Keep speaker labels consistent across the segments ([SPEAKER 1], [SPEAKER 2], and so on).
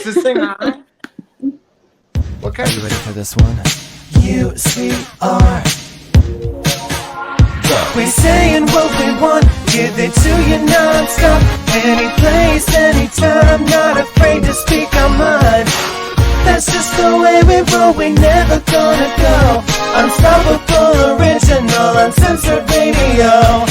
[SPEAKER 1] this thing on? Okay.
[SPEAKER 2] Are you ready for this one? UCR. We're saying what we want, give it to you non-stop. Any place, anytime, not afraid to speak our mind. That's just the way we roll, we never gonna go. Unstoppable, original, uncensored radio.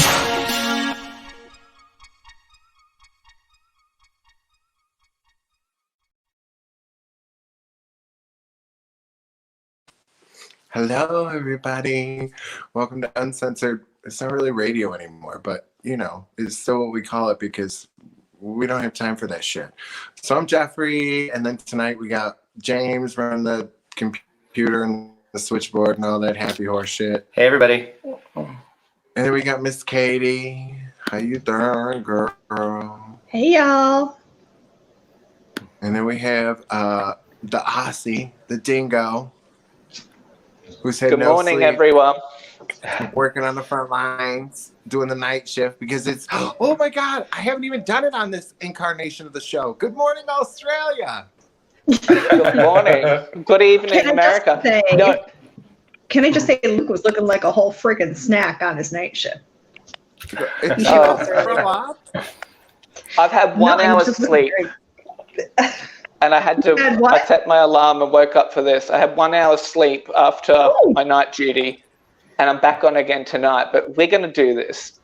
[SPEAKER 1] Hello, everybody. Welcome to Uncensored. It's not really radio anymore, but, you know, it's still what we call it because we don't have time for that shit. So I'm Jeffrey, and then tonight we got James running the computer and the switchboard and all that happy horse shit.
[SPEAKER 3] Hey, everybody.
[SPEAKER 1] And then we got Miss Katie. How you doing, girl?
[SPEAKER 4] Hey, y'all.
[SPEAKER 1] And then we have the Aussie, the dingo. Who's had
[SPEAKER 3] Good
[SPEAKER 1] no
[SPEAKER 3] morning,
[SPEAKER 1] sleep,
[SPEAKER 3] everyone.
[SPEAKER 1] working on the front lines, doing the night shift because it's, oh my God, I haven't even done it on this incarnation of the show. Good morning, Australia.
[SPEAKER 3] Good morning. Good evening, America.
[SPEAKER 4] Can I just say Luke was looking like a whole freaking snack on his night shift?
[SPEAKER 1] It's
[SPEAKER 3] I've had 1 hour's sleep. And I had to, I set my alarm and woke up for this. I had 1 hour's sleep after my night duty, and I'm back on again tonight, but we're going to do this.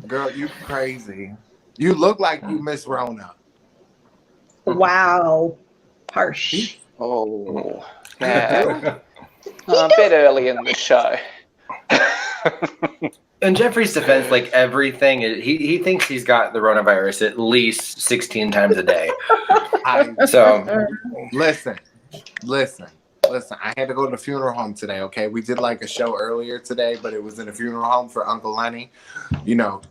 [SPEAKER 1] Girl, you crazy. You look like you miss Rona.
[SPEAKER 4] Wow. Harsh.
[SPEAKER 3] Oh, yeah. A bit early in the show.
[SPEAKER 5] In Jeffrey's defense, like everything, he thinks he's got the coronavirus at least 16 times a day.
[SPEAKER 1] Listen. I had to go to the funeral home today, okay? We did like a show earlier today, but it was in a funeral home for Uncle Lenny. You know,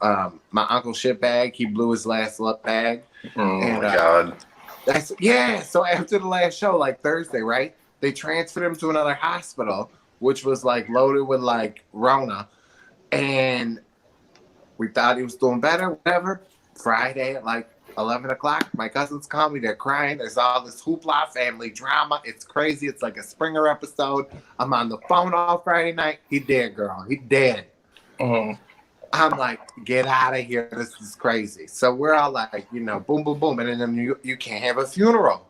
[SPEAKER 1] my uncle shitbag, he blew his last lip bag.
[SPEAKER 5] Oh, my God.
[SPEAKER 1] So after the last show, like Thursday, right? They transferred him to another hospital, which was like loaded with like Rona. And we thought he was doing better, whatever. Friday at like 11 o'clock, my cousins call me. They're crying. There's all this hoopla family drama. It's crazy. It's like a Springer episode. I'm on the phone all Friday night. He dead, girl. He dead.
[SPEAKER 5] Mm-hmm.
[SPEAKER 1] I'm like, get out of here. This is crazy. So we're all like, you know, boom, boom, boom. And then you can't have a funeral.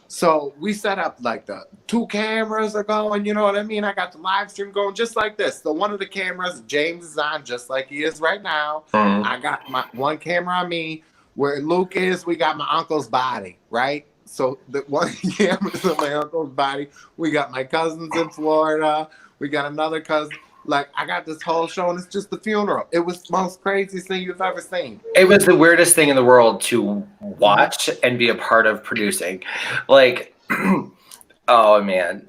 [SPEAKER 1] So we set up like the 2 cameras are going, you know what I mean? I got the live stream going just like this. So one of the cameras, James is on just like he is right now.
[SPEAKER 5] Mm-hmm.
[SPEAKER 1] I got my one camera on me. Where Luke is, we got my uncle's body, right? So the one camera is on my uncle's body. We got my cousins in Florida. We got another cousin. Like, I got this whole show, and it's just the funeral. It was the most craziest thing you've ever seen.
[SPEAKER 5] It was the weirdest thing in the world to watch and be a part of producing. Like, oh, man.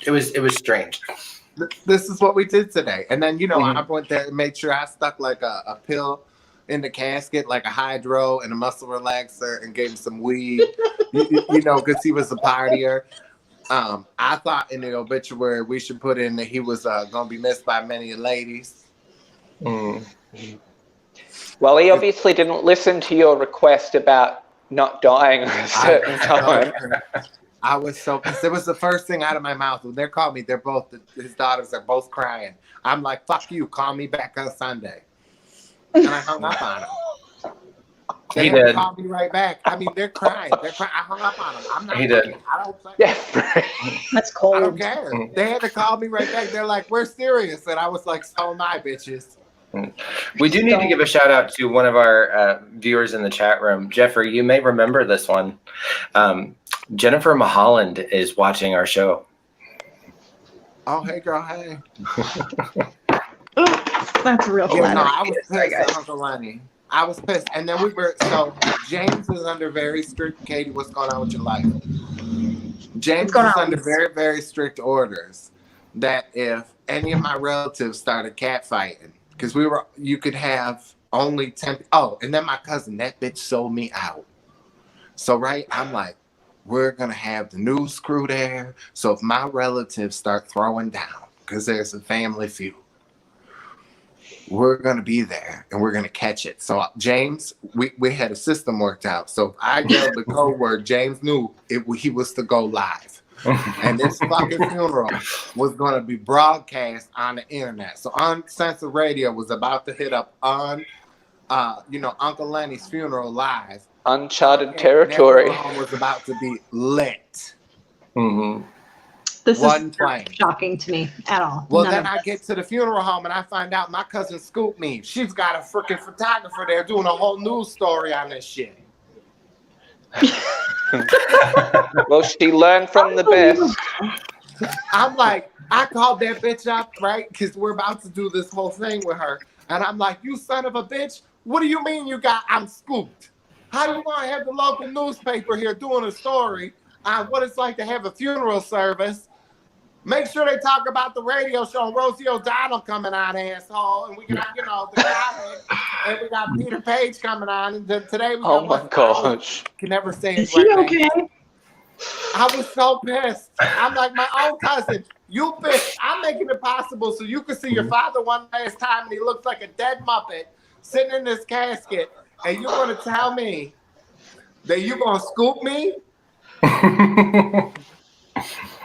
[SPEAKER 5] It was strange.
[SPEAKER 1] This is what we did today. And then, you know, I went there and made sure I stuck like a pill in the casket, like a hydro and a muscle relaxer, and gave him some weed, you know, because he was a partier. I thought in the obituary we should put in that he was going to be missed by many ladies.
[SPEAKER 3] Well, he obviously didn't listen to your request about not dying at a certain time.
[SPEAKER 1] I was so pissed. It was the first thing out of my mouth. When they called me, they're both, his daughters are both crying. I'm like, fuck you, call me back on Sunday. And I hung up on him. They did. Call me right back. I mean, they're crying. I hung up on them. I'm not.
[SPEAKER 5] He did.
[SPEAKER 1] I don't.
[SPEAKER 3] Yeah,
[SPEAKER 4] that's cold.
[SPEAKER 1] I don't care. They had to call me right back. They're like, "We're serious," and I was like, "So am I, bitches."
[SPEAKER 5] We do need to give a shout out to one of our viewers in the chat room. Jeffrey, you may remember this one. Jennifer Mulholland is watching our show.
[SPEAKER 1] Oh, hey, girl, hey.
[SPEAKER 4] That's real flattering.
[SPEAKER 1] Yeah, no, I was pissed at Uncle Lenny. I was pissed. And then so James is under very strict, Katie, what's going on with your life? James is under very, very strict orders that if any of my relatives started catfighting, because you could have only 10, and then my cousin, that bitch sold me out. So, right, I'm like, we're going to have the news crew there. So if my relatives start throwing down, because there's a family feud, we're going to be there and we're going to catch it. So James, we had a system worked out. So if I yelled the code word, James knew he was to go live. And this fucking funeral was going to be broadcast on the internet. So Uncensored Radio was about to hit up on, Uncle Lenny's funeral live.
[SPEAKER 3] Uncharted territory.
[SPEAKER 1] Was about to be lit.
[SPEAKER 5] Mm-hmm.
[SPEAKER 4] This is shocking to me at all.
[SPEAKER 1] Well, then I get to the funeral home and I find out my cousin scooped me. She's got a freaking photographer there doing a whole news story on this shit.
[SPEAKER 3] Well, she learned from the best.
[SPEAKER 1] I'm like, I called that bitch up, right? Because we're about to do this whole thing with her. And I'm like, you son of a bitch, what do you mean I'm scooped? How do you want to have the local newspaper here doing a story on what it's like to have a funeral service? Make sure they talk about the radio show and Rosie O'Donnell coming on, asshole. And we got, the comic, and we got Peter Page coming on. And then today we got.
[SPEAKER 3] Oh my gosh!
[SPEAKER 1] Can never say
[SPEAKER 4] it. Is he okay?
[SPEAKER 1] I was so pissed. I'm like, my own cousin, you bitch. I'm making it possible so you can see your father one last time, and he looks like a dead Muppet sitting in this casket, and you're gonna tell me that you're gonna scoop me?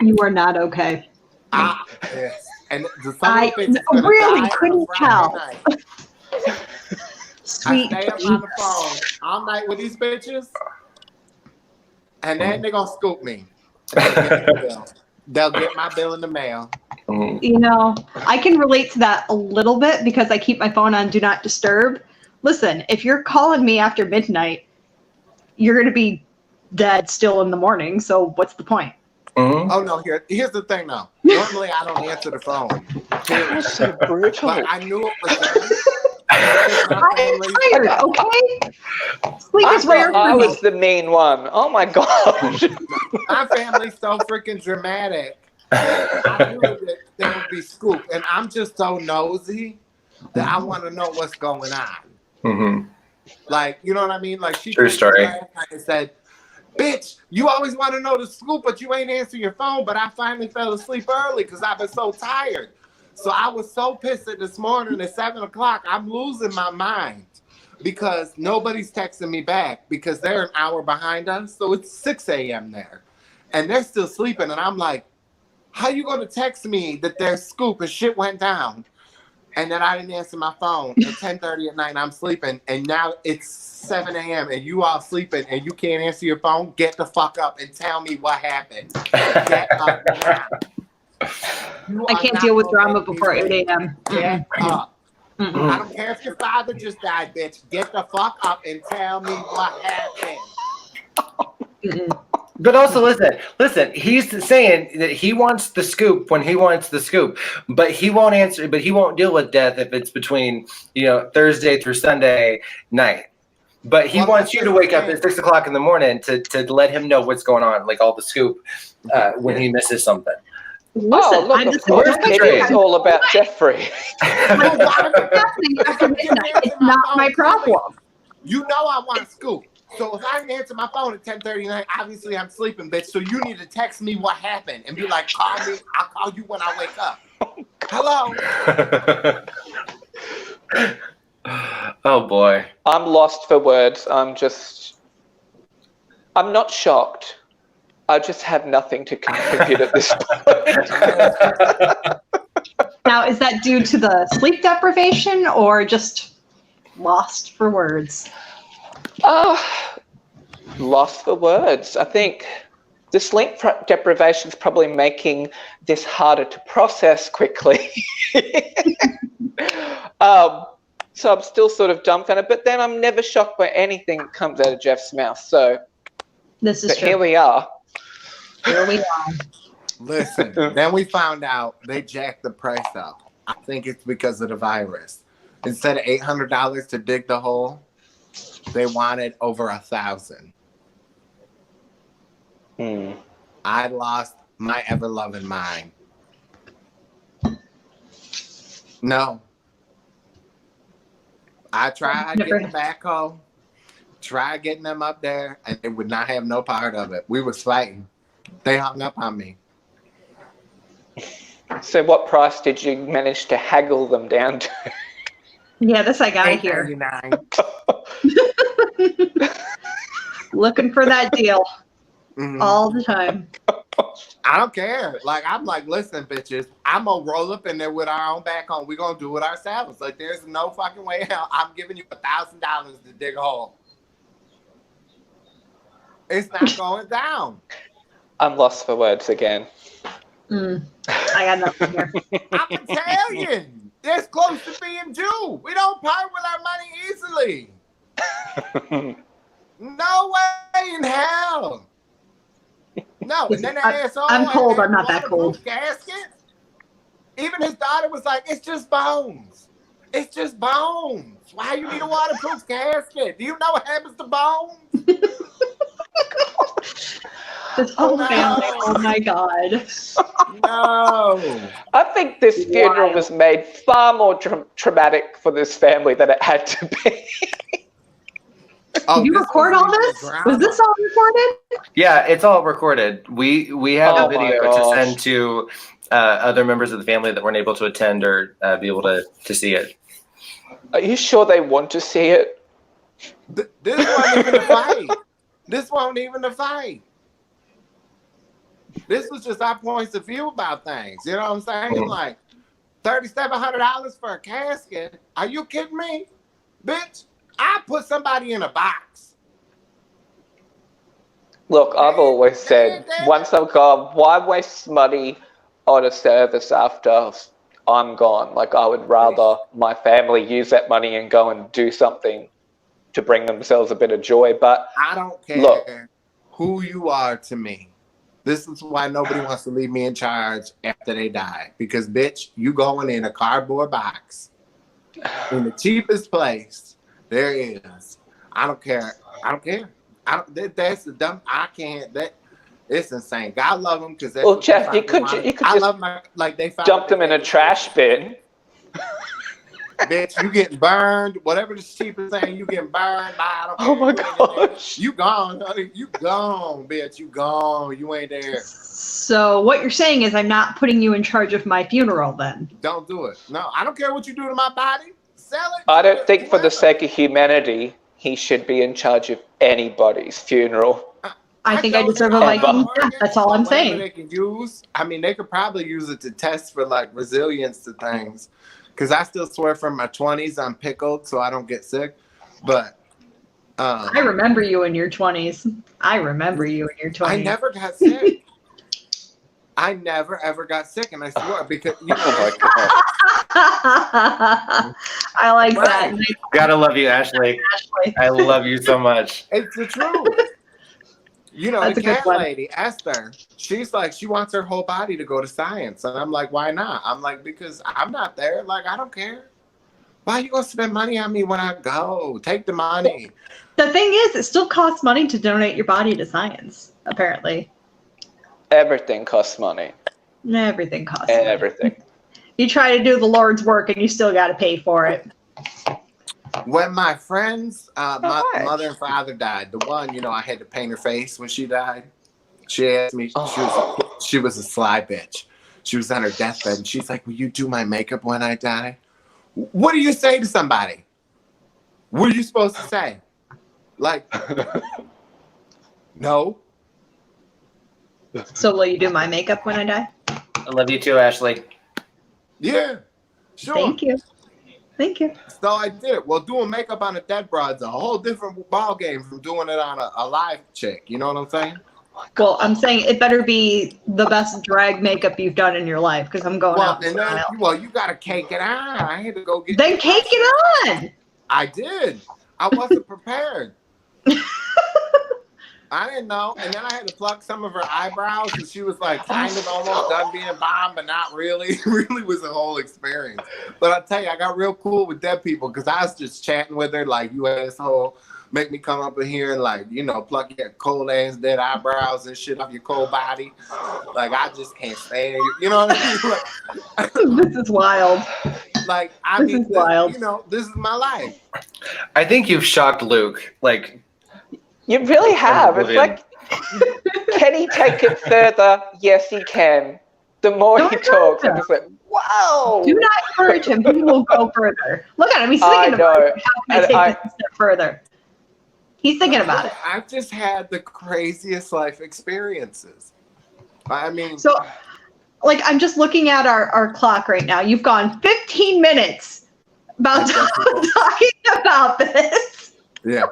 [SPEAKER 4] You are not okay.
[SPEAKER 1] Yes. And
[SPEAKER 4] I really couldn't tell. Sweet.
[SPEAKER 1] I stay up on the phone all night with these bitches, and then they're gonna scoop me. They'll get my bill in the mail.
[SPEAKER 4] I can relate to that a little bit because I keep my phone on Do Not Disturb. Listen, if you're calling me after midnight, you're gonna be dead still in the morning. So what's the point?
[SPEAKER 5] Mm-hmm.
[SPEAKER 1] Oh no! Here's the thing, though. Normally, I don't answer the phone.
[SPEAKER 3] That's so brutal.
[SPEAKER 1] But I knew it was.
[SPEAKER 4] I'm tired. Okay. Sleep is rare.
[SPEAKER 3] I was the mean one. Oh my gosh.
[SPEAKER 1] My family's so freaking dramatic. I knew that they would be scooped, and I'm just so nosy that I want to know what's going on.
[SPEAKER 5] Mm-hmm.
[SPEAKER 1] Like, you know what I mean? Like she
[SPEAKER 5] True story.
[SPEAKER 1] And said, bitch, you always want to know the scoop, but you ain't answer your phone. But I finally fell asleep early because I've been so tired. So I was so pissed at this morning at 7 o'clock. I'm losing my mind because nobody's texting me back because they're an hour behind us. So it's 6 a.m. there. And they're still sleeping. And I'm like, how you going to text me that there's scoop and shit went down? And then I didn't answer my phone at 10:30 at night and I'm sleeping. And now it's 7 a.m. and you all sleeping and you can't answer your phone. Get the fuck up and tell me what happened. Get up now.
[SPEAKER 4] I can't deal with drama before 8 a.m.
[SPEAKER 1] Get up. I don't care if your father just died, bitch. Get the fuck up and tell me what happened.
[SPEAKER 5] But also, listen. He's saying that he wants the scoop when he wants the scoop, but he won't answer. But he won't deal with death if it's between Thursday through Sunday night. But he wants you to wake up at 6 o'clock in the morning to let him know what's going on, like all the scoop when he misses something.
[SPEAKER 4] Listen,
[SPEAKER 3] of course, it's all about Jeffrey.
[SPEAKER 4] It's not my problem.
[SPEAKER 1] You know I want scoop. So if I didn't answer my phone at 10:39, obviously I'm sleeping, bitch. So you need to text me what happened and be like, call me. I'll call you when I wake up. Hello.
[SPEAKER 5] Oh boy.
[SPEAKER 3] I'm lost for words. I'm not shocked. I just have nothing to contribute at this point.
[SPEAKER 4] Now, is that due to the sleep deprivation or just lost for words?
[SPEAKER 3] Lost for words. I think the sleep deprivation is probably making this harder to process quickly. So I'm still sort of dumbfounded, but then I'm never shocked by anything that comes out of Jeff's mouth. So
[SPEAKER 4] this is true.
[SPEAKER 3] Here we are.
[SPEAKER 4] Here we are.
[SPEAKER 1] Listen, then we found out they jacked the price up. I think it's because of the virus. Instead of $800 to dig the hole, they wanted over $1,000. I lost my ever-loving mind. No. I tried getting the backhoe, tried getting them up there, and they would not have no part of it. We was fighting. They hung up on me.
[SPEAKER 3] So what price did you manage to haggle them down to?
[SPEAKER 4] Yeah, this I got here.
[SPEAKER 1] $8.99.
[SPEAKER 4] Looking for that deal
[SPEAKER 1] Mhm.
[SPEAKER 4] all the time.
[SPEAKER 1] I don't care. Like, I'm like, listen, bitches, I'm gonna roll up in there with our own back home. We're gonna do it ourselves. Like, there's no fucking way hell I'm giving you $1,000 to dig a hole. It's not going down.
[SPEAKER 3] I'm lost for words again.
[SPEAKER 4] I got nothing here.
[SPEAKER 1] I'm Italian. That's close to being Jew. We don't part with our money easily. No way in hell. No, and then the asshole.
[SPEAKER 4] I'm cold. I'm not that cold.
[SPEAKER 1] Casket. Even his daughter was like, "It's just bones. It's just bones. Why you need a waterproof casket? Do you know what happens to bones?"
[SPEAKER 4] This whole family. Oh my god.
[SPEAKER 1] No.
[SPEAKER 3] I think this funeral was made far more traumatic for this family than it had to be.
[SPEAKER 1] Oh,
[SPEAKER 4] did you record all this? Was this all recorded?
[SPEAKER 5] Yeah, it's all recorded. We have
[SPEAKER 3] Oh
[SPEAKER 5] a video
[SPEAKER 3] my
[SPEAKER 5] to
[SPEAKER 3] gosh.
[SPEAKER 5] send to other members of the family that weren't able to attend or be able to see it.
[SPEAKER 3] Are you sure they want to see it?
[SPEAKER 1] This wasn't even a fight. This wasn't even a fight. This was just our points of view about things. You know what I'm saying?
[SPEAKER 5] Mhm.
[SPEAKER 1] Like, $3,700 for a casket? Are you kidding me? Bitch, I put somebody in a box.
[SPEAKER 3] Look, I've always said, once I'm gone, why waste money on a service after I'm gone? Like, I would rather my family use that money and go and do something to bring themselves a bit of joy. But
[SPEAKER 1] I don't care
[SPEAKER 3] look,
[SPEAKER 1] who you are to me. This is why nobody wants to leave me in charge after they die. Because, bitch, you going in a cardboard box in the cheapest place there is. I don't care. I don't care. That's the dumb. I can't. It's insane. God love them because.
[SPEAKER 3] Well, Jeff, you could just
[SPEAKER 1] love my, like they
[SPEAKER 3] dump them in a trash bin.
[SPEAKER 1] Bitch, you getting burned. Whatever the cheapest thing, you getting burned.
[SPEAKER 3] Oh my gosh.
[SPEAKER 1] You gone, honey. You gone, bitch. You gone. You ain't there.
[SPEAKER 4] So what you're saying is I'm not putting you in charge of my funeral then?
[SPEAKER 1] Don't do it. No, I don't care what you do to my body. Sell it.
[SPEAKER 3] I don't think for the sake of humanity, he should be in charge of anybody's funeral.
[SPEAKER 4] I think I deserve a Viking death. That's all I'm saying.
[SPEAKER 1] They can use. I mean, they could probably use it to test for like resilience to things. Because I still swear from my 20s I'm pickled so I don't get sick. But
[SPEAKER 4] I remember you in your 20s. I
[SPEAKER 1] I never got sick. I never ever got sick, and I swear because you know.
[SPEAKER 4] I like that.
[SPEAKER 5] Gotta love you, Ashley. I love you so much.
[SPEAKER 1] It's the truth. You know, the cat lady, Esther, she's like, she wants her whole body to go to science. And I'm like, why not? I'm like, because I'm not there. Like, I don't care. Why are you going to spend money on me when I go? Take the money.
[SPEAKER 4] The thing is, it still costs money to donate your body to science, apparently.
[SPEAKER 3] Everything costs money.
[SPEAKER 4] Everything costs
[SPEAKER 3] Everything.
[SPEAKER 4] money. You try to do the Lord's work and you still got to pay for it.
[SPEAKER 1] When my friend's mother and father died, the one, you know, I had to paint her face when she died. She asked me, she was a sly bitch. She was on her deathbed, and she's like, will you do my makeup when I die? What do you say to somebody? What are you supposed to say? Like, no.
[SPEAKER 4] So will you do my makeup when I die?
[SPEAKER 5] I love you too, Ashley.
[SPEAKER 1] Yeah, sure.
[SPEAKER 4] Thank you. Thank you.
[SPEAKER 1] So I did it. Well, doing makeup on a dead broad's a whole different ball game from doing it on a live chick. You know what I'm saying?
[SPEAKER 4] Well, I'm saying it better be the best drag makeup you've done in your life because I'm going out.
[SPEAKER 1] And then, you got to cake it on. I had to go get.
[SPEAKER 4] Then cake it on.
[SPEAKER 1] I did. I wasn't prepared. I didn't know. And then I had to pluck some of her eyebrows, and she was like kind of almost done being bomb, but not really. It really was a whole experience. But I'll tell you, I got real cool with dead people because I was just chatting with her like, you asshole, make me come up in here and like, you know, pluck your cold ass dead eyebrows and shit off your cold body. Like, I just can't stand you. You know what I mean?
[SPEAKER 4] This is wild.
[SPEAKER 1] Like,
[SPEAKER 4] This is wild.
[SPEAKER 1] You know, this is my life.
[SPEAKER 5] I think you've shocked Luke. Like,
[SPEAKER 3] you really have. It's like, can he take it further? Yes, he can. The more
[SPEAKER 4] Don't
[SPEAKER 3] he
[SPEAKER 4] encourage
[SPEAKER 3] talks, I'm
[SPEAKER 4] him.
[SPEAKER 3] just like, wow.
[SPEAKER 4] Do not encourage him. He will go further. Look at him. He's thinking about it. How can I take this a step further? He's thinking about it.
[SPEAKER 1] I've just had the craziest life experiences. I mean,
[SPEAKER 4] so, like, I'm just looking at our clock right now. You've gone 15 minutes about talking about this.
[SPEAKER 1] Yeah.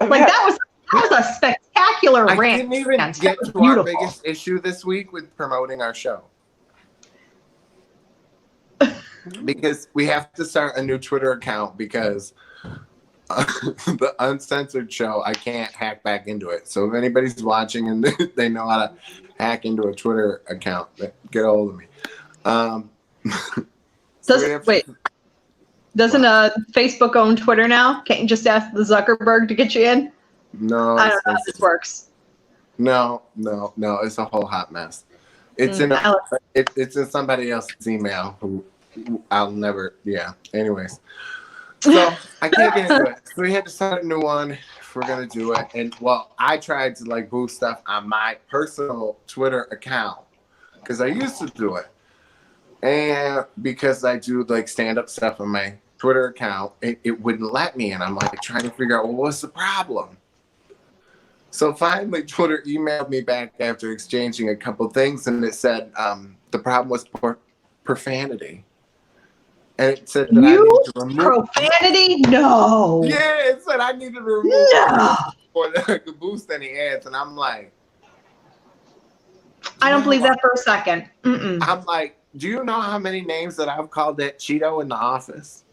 [SPEAKER 4] Like that was a spectacular rant.
[SPEAKER 1] I didn't even get to our biggest issue this week with promoting our show. Because we have to start a new Twitter account because the Uncensored show, I can't hack back into it. So if anybody's watching and they know how to hack into a Twitter account, get a hold of me.
[SPEAKER 4] Doesn't Facebook own Twitter now? Can't you just ask the Zuckerberg to get you in?
[SPEAKER 1] No.
[SPEAKER 4] I don't know how this works.
[SPEAKER 1] No. It's a whole hot mess. It's it's in somebody else's email who I'll never. Yeah. Anyways, so I can't get into it. So we had to start a new one if we're gonna do it. And well, I tried to like boost stuff on my personal Twitter account because I used to do it, and because I do like stand-up stuff on my Twitter account, it wouldn't let me, and I'm like trying to figure out, well, what's the problem? So finally, Twitter emailed me back after exchanging a couple things, and it said the problem was profanity. And it said that I need to remove
[SPEAKER 4] profanity? No.
[SPEAKER 1] Yeah, it said I needed to remove or that I could boost any ads, and I'm like,
[SPEAKER 4] I don't believe that for a second.
[SPEAKER 1] I'm like, do you know how many names that I've called that Cheeto in the office?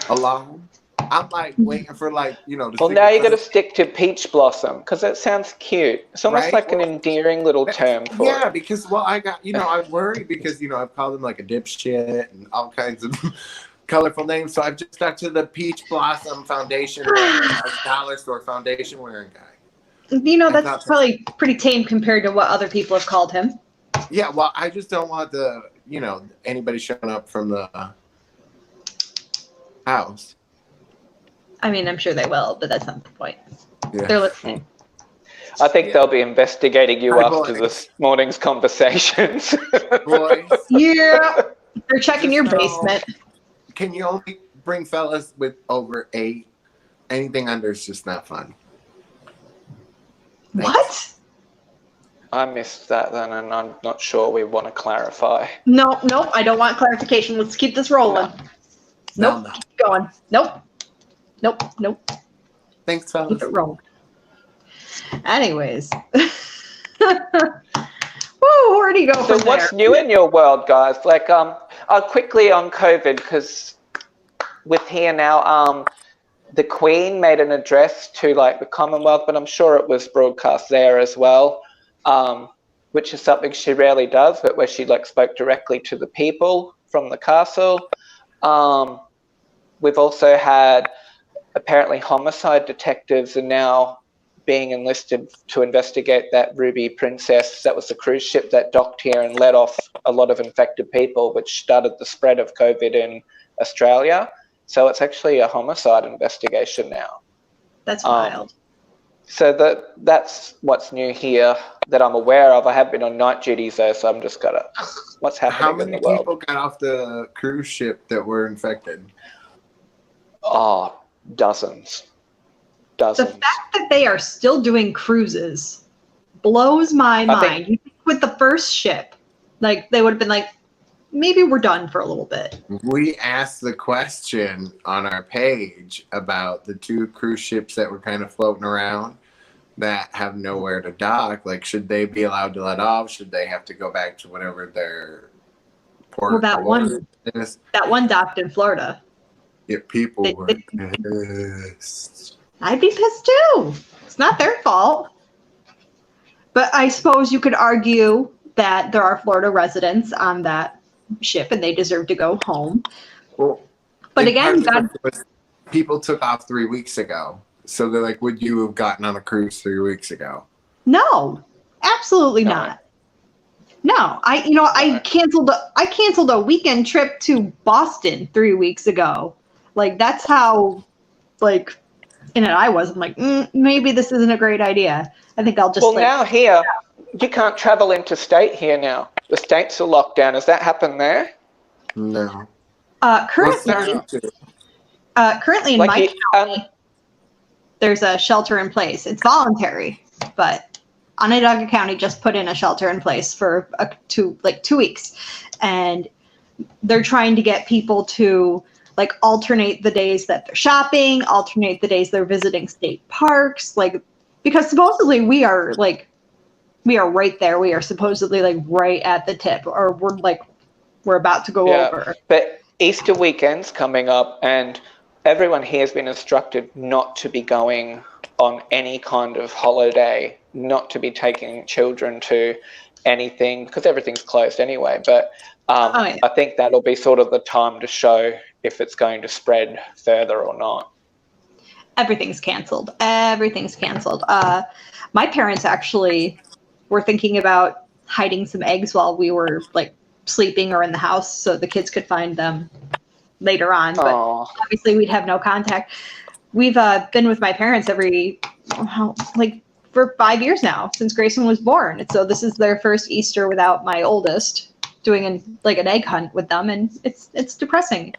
[SPEAKER 1] Alone. I'm like waiting for like,
[SPEAKER 3] Well, now you got to stick to Peach Blossom because that sounds cute. It's almost like an endearing little term for it.
[SPEAKER 1] Yeah, because I got, I worry because I've called him like a dipshit and all kinds of colorful names. So I've just stuck to the Peach Blossom foundation, a dollar store foundation wearing guy.
[SPEAKER 4] That's probably pretty tame compared to what other people have called him.
[SPEAKER 1] Yeah, well, I just don't want anybody showing up from the house.
[SPEAKER 4] I mean, I'm sure they will, but that's not the point.
[SPEAKER 1] Yeah.
[SPEAKER 4] They're listening.
[SPEAKER 3] I think they'll be investigating you after this morning's conversations.
[SPEAKER 1] Boys.
[SPEAKER 4] Yeah, they're checking your basement.
[SPEAKER 1] Can you only bring fellas with over 8? Anything under is just not fun. Thanks.
[SPEAKER 4] What?
[SPEAKER 3] I missed that then, and I'm not sure we want to clarify.
[SPEAKER 4] Nope, I don't want clarification. Let's keep this rolling.
[SPEAKER 1] No.
[SPEAKER 4] Keep going. Nope.
[SPEAKER 1] Thanks, fellas.
[SPEAKER 4] Keep it rolling. Anyways. Woo, where do you go from there?
[SPEAKER 3] What's new in your world, guys? Like, quickly on COVID, because with here now, the Queen made an address to like the Commonwealth, but I'm sure it was broadcast there as well, which is something she rarely does, but where she like spoke directly to the people from the castle. We've also had apparently homicide detectives are now being enlisted to investigate that Ruby Princess. That was the cruise ship that docked here and let off a lot of infected people, which started the spread of COVID in Australia. So it's actually a homicide investigation now.
[SPEAKER 4] That's wild.
[SPEAKER 3] So that's what's new here that I'm aware of. I have been on night duties though, so I'm just gotta, what's happening in the world?
[SPEAKER 1] How many people got off the cruise ship that were infected?
[SPEAKER 3] Oh, dozens.
[SPEAKER 4] The fact that they are still doing cruises blows my mind. You think with the first ship, like they would have been like, maybe we're done for a little bit.
[SPEAKER 1] We asked the question on our page about the 2 cruise ships that were kind of floating around that have nowhere to dock. Like, should they be allowed to let off? Should they have to go back to whatever their port?
[SPEAKER 4] Well, that one docked in Florida.
[SPEAKER 1] Yeah, people were pissed.
[SPEAKER 4] I'd be pissed too. It's not their fault. But I suppose you could argue that there are Florida residents on that ship and they deserve to go home.
[SPEAKER 1] Well,
[SPEAKER 4] but again,
[SPEAKER 1] people took off 3 weeks ago. So they're like, would you have gotten on a cruise 3 weeks ago?
[SPEAKER 4] No, absolutely not. No, I canceled a weekend trip to Boston 3 weeks ago. Like that's how, like, And I was. I'm like, maybe this isn't a great idea. I think I'll just.
[SPEAKER 3] Well, now here, you can't travel interstate here now. The states are locked down. Has that happened there?
[SPEAKER 1] No.
[SPEAKER 4] Currently in my county, there's a shelter in place. It's voluntary, but Onondaga County just put in a shelter in place for 2 weeks, and they're trying to get people to like alternate the days that they're shopping, alternate the days they're visiting state parks, like because supposedly we are right there. We are supposedly like right at the tip, or we're about to go over.
[SPEAKER 3] But Easter weekend's coming up, and everyone here has been instructed not to be going on any kind of holiday, not to be taking children to anything because everything's closed anyway. But I think that'll be sort of the time to show if it's going to spread further or not.
[SPEAKER 4] Everything's canceled. My parents actually were thinking about hiding some eggs while we were like sleeping or in the house so the kids could find them later on. But obviously we'd have no contact. We've been with my parents for 5 years now, since Grayson was born. And so this is their first Easter without my oldest, doing an egg hunt with them, and it's depressing.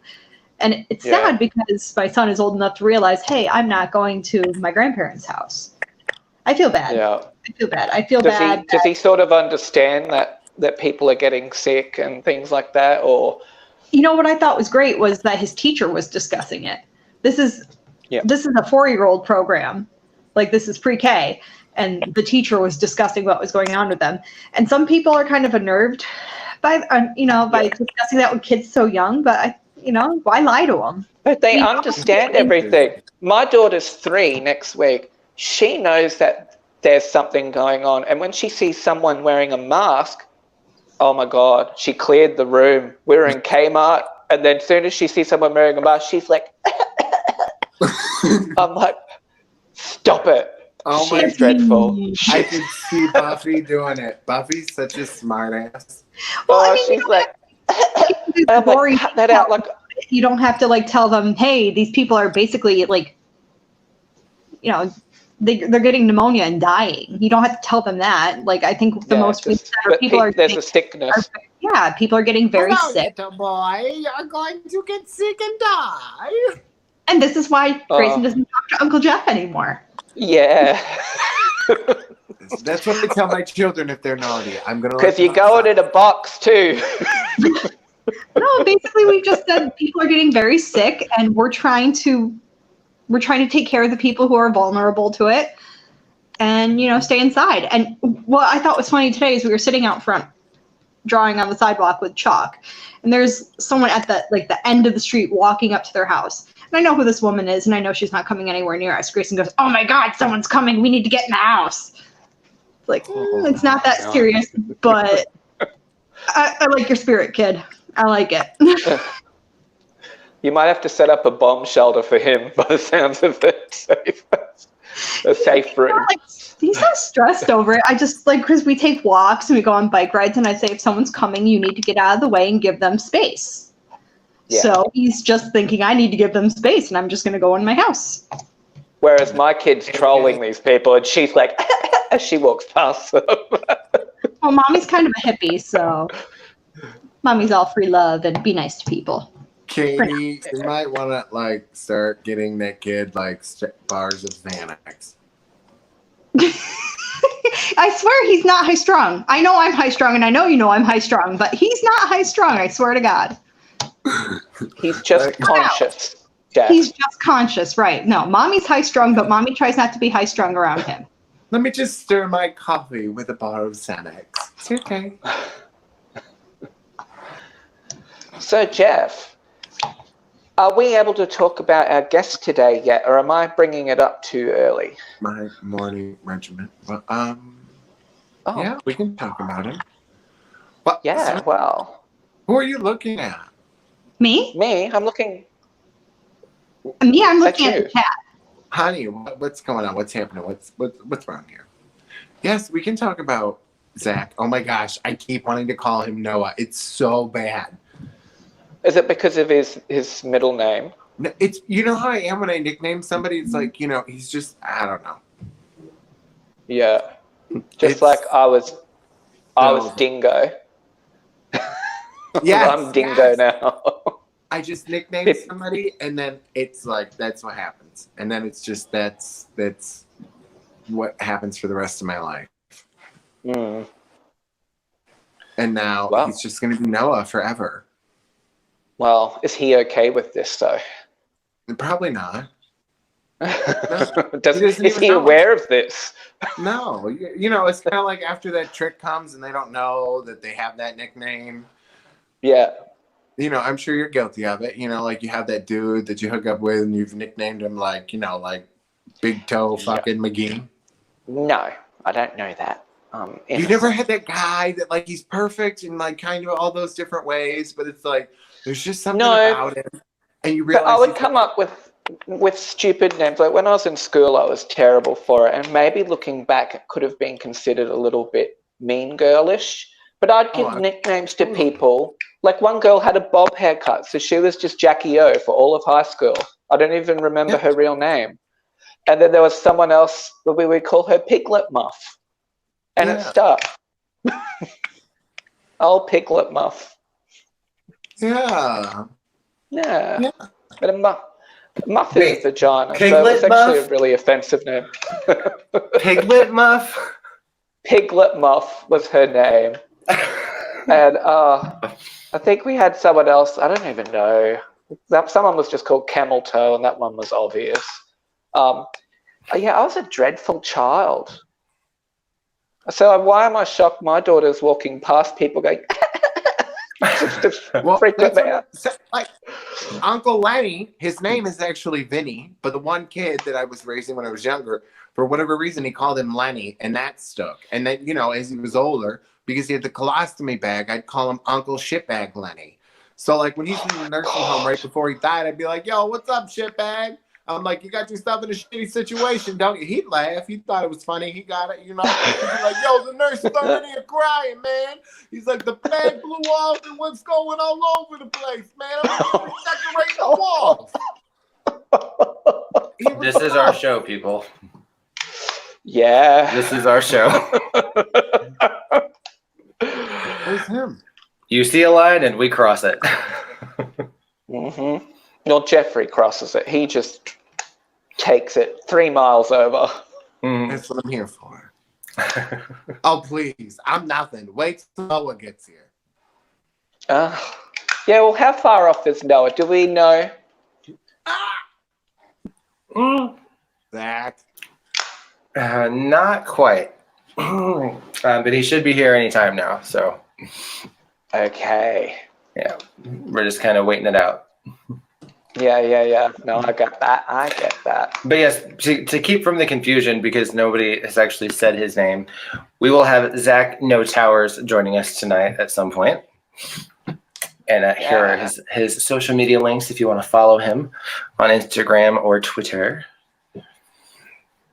[SPEAKER 4] And it's sad because my son is old enough to realize, hey, I'm not going to my grandparents' house. I feel bad.
[SPEAKER 3] Yeah.
[SPEAKER 4] I feel bad.
[SPEAKER 3] Does he sort of understand that people are getting sick and things like that, or?
[SPEAKER 4] You know what I thought was great was that his teacher was discussing it. This is a 4-year-old program, like this is pre-K, and the teacher was discussing what was going on with them. And some people are kind of unnerved by discussing that with kids so young, but why lie to them?
[SPEAKER 3] But they understand everything. My daughter's 3 next week. She knows that there's something going on, and when she sees someone wearing a mask, oh my God, she cleared the room. We were in Kmart, and then as soon as she sees someone wearing a mask, she's like, I'm like, stop it.
[SPEAKER 1] Oh my
[SPEAKER 3] She's dreadful.
[SPEAKER 1] I can see Buffy doing it. Buffy's such a smart ass.
[SPEAKER 4] Well,
[SPEAKER 3] she's like, I'm like, cut that out. Like,
[SPEAKER 4] you don't have to tell them, hey, these people are basically they're getting pneumonia and dying. You don't have to tell them that. I think the most people are
[SPEAKER 3] there's a sickness.
[SPEAKER 4] People are getting very sick.
[SPEAKER 1] Little boy, you're going to get sick and die.
[SPEAKER 4] And this is why Grayson doesn't talk to Uncle Jeff anymore.
[SPEAKER 3] Yeah.
[SPEAKER 1] That's what I tell my children if they're naughty. I'm gonna.
[SPEAKER 3] Because you go in a box too.
[SPEAKER 4] No, basically we just said people are getting very sick, and we're trying to take care of the people who are vulnerable to it, and stay inside. And what I thought was funny today is we were sitting out front drawing on the sidewalk with chalk, and there's someone at the end of the street walking up to their house. And I know who this woman is, and I know she's not coming anywhere near us. Grayson goes, oh my God, someone's coming. We need to get in the house. It's not that serious, but I like your spirit, kid. I like it.
[SPEAKER 3] You might have to set up a bomb shelter for him by the sounds of it. A safe room.
[SPEAKER 4] He's so stressed over it. I just because we take walks and we go on bike rides, and I say, if someone's coming, you need to get out of the way and give them space. Yeah. So he's just thinking, I need to give them space, and I'm just going to go in my house.
[SPEAKER 3] Whereas my kid's trolling these people, and she's like, as she walks past them.
[SPEAKER 4] Well, mommy's kind of a hippie, so mommy's all free love and be nice to people.
[SPEAKER 1] Katie, you might want to start getting that kid bars of Xanax.
[SPEAKER 4] I swear he's not high strung. I know I'm high strung, and I know I'm high strung, but he's not high strung. I swear to God.
[SPEAKER 3] He's just conscious. Yeah.
[SPEAKER 4] He's just conscious, right? No, mommy's high strung, but mommy tries not to be high strung around him.
[SPEAKER 1] Let me just stir my coffee with a bar of Xanax. It's okay.
[SPEAKER 3] So, Jeff, are we able to talk about our guest today yet, or am I bringing it up too early?
[SPEAKER 1] My morning regiment. Well, yeah, we can talk about it. Well,
[SPEAKER 3] yeah, well.
[SPEAKER 1] Who are you looking at?
[SPEAKER 4] Me?
[SPEAKER 3] Me? I'm looking.
[SPEAKER 4] I'm looking at the cat.
[SPEAKER 1] Honey, what's going on? What's happening? What's wrong here? Yes, we can talk about Zach. Oh my gosh, I keep wanting to call him Noah. It's so bad.
[SPEAKER 3] Is it because of his middle name?
[SPEAKER 1] No, it's, you know how I am when I nickname somebody. It's like, you know, he's just, I don't know.
[SPEAKER 3] Yeah, just like I was Dingo.
[SPEAKER 1] Yes,
[SPEAKER 3] I'm Dingo now.
[SPEAKER 1] I just nicknamed somebody, and then it's like that's what happens, and then it's just that's what happens for the rest of my life.
[SPEAKER 3] Mm.
[SPEAKER 1] And now he's just going to be Noah forever.
[SPEAKER 3] Well, is he okay with this though?
[SPEAKER 1] Probably not.
[SPEAKER 3] Is he aware of this?
[SPEAKER 1] No, you know, it's kind of like after that trick comes and they don't know that they have that nickname.
[SPEAKER 3] Yeah.
[SPEAKER 1] You know, I'm sure you're guilty of it. You know, like you have that dude that you hook up with and you've nicknamed him like, you know, like Big Toe fucking McGee.
[SPEAKER 3] No, I don't know that.
[SPEAKER 1] You never had that guy that like he's perfect in like kind of all those different ways, but it's like there's just something about him. And you realize
[SPEAKER 3] I would come up with stupid names. Like when I was in school, I was terrible for it. And maybe looking back, it could have been considered a little bit mean girlish. But I'd give nicknames to people. Like one girl had a bob haircut, so she was just Jackie O for all of high school. I don't even remember her real name. And then there was someone else that we would call her Piglet Muff. And it stuck. Old Piglet Muff.
[SPEAKER 1] Yeah.
[SPEAKER 3] But a muff is a vagina, so
[SPEAKER 5] Piglet
[SPEAKER 3] it's actually
[SPEAKER 5] Muff?
[SPEAKER 3] a really offensive name.
[SPEAKER 5] Piglet Muff?
[SPEAKER 3] Piglet Muff was her name. And I think we had someone else, I don't even know. Someone was just called Camel Toe, and that one was obvious. I was a dreadful child. So why am I shocked my daughter's walking past people going, just freak them out.
[SPEAKER 1] Like Uncle Lenny, his name is actually Vinny, but the one kid that I was raising when I was younger, for whatever reason, he called him Lenny, and that stuck. And then, you know, as he was older, because he had the colostomy bag, I'd call him Uncle Shitbag Lenny. So, like, when he's in the nursing home right before he died, I'd be like, yo, what's up, shitbag? I'm like, you got yourself in a shitty situation, don't you? He'd laugh. He thought it was funny. He got it, you know. He'd be like, yo, the nurse started here crying, man. He's like, the bag blew off and what's going all over the place, man. I'm decorating the walls.
[SPEAKER 5] This is our show, people.
[SPEAKER 3] Yeah.
[SPEAKER 5] This is our show.
[SPEAKER 1] Where's him?
[SPEAKER 5] You see a line and we cross it.
[SPEAKER 3] Mm-hmm. No, Jeffrey crosses it. He just takes it 3 miles over.
[SPEAKER 1] That's what I'm here for. Oh, please. I'm nothing. Wait till Noah gets here.
[SPEAKER 3] Yeah, well, how far off is Noah? Do we know?
[SPEAKER 1] Zach.
[SPEAKER 5] Not quite. But he should be here anytime now, so.
[SPEAKER 3] Okay.
[SPEAKER 5] Yeah, we're just kind of waiting it out.
[SPEAKER 3] Yeah. No, I get that.
[SPEAKER 5] But yes, to keep from the confusion, because nobody has actually said his name, we will have Zach Noe Towers joining us tonight at some point. And here are his social media links if you want to follow him on Instagram or Twitter.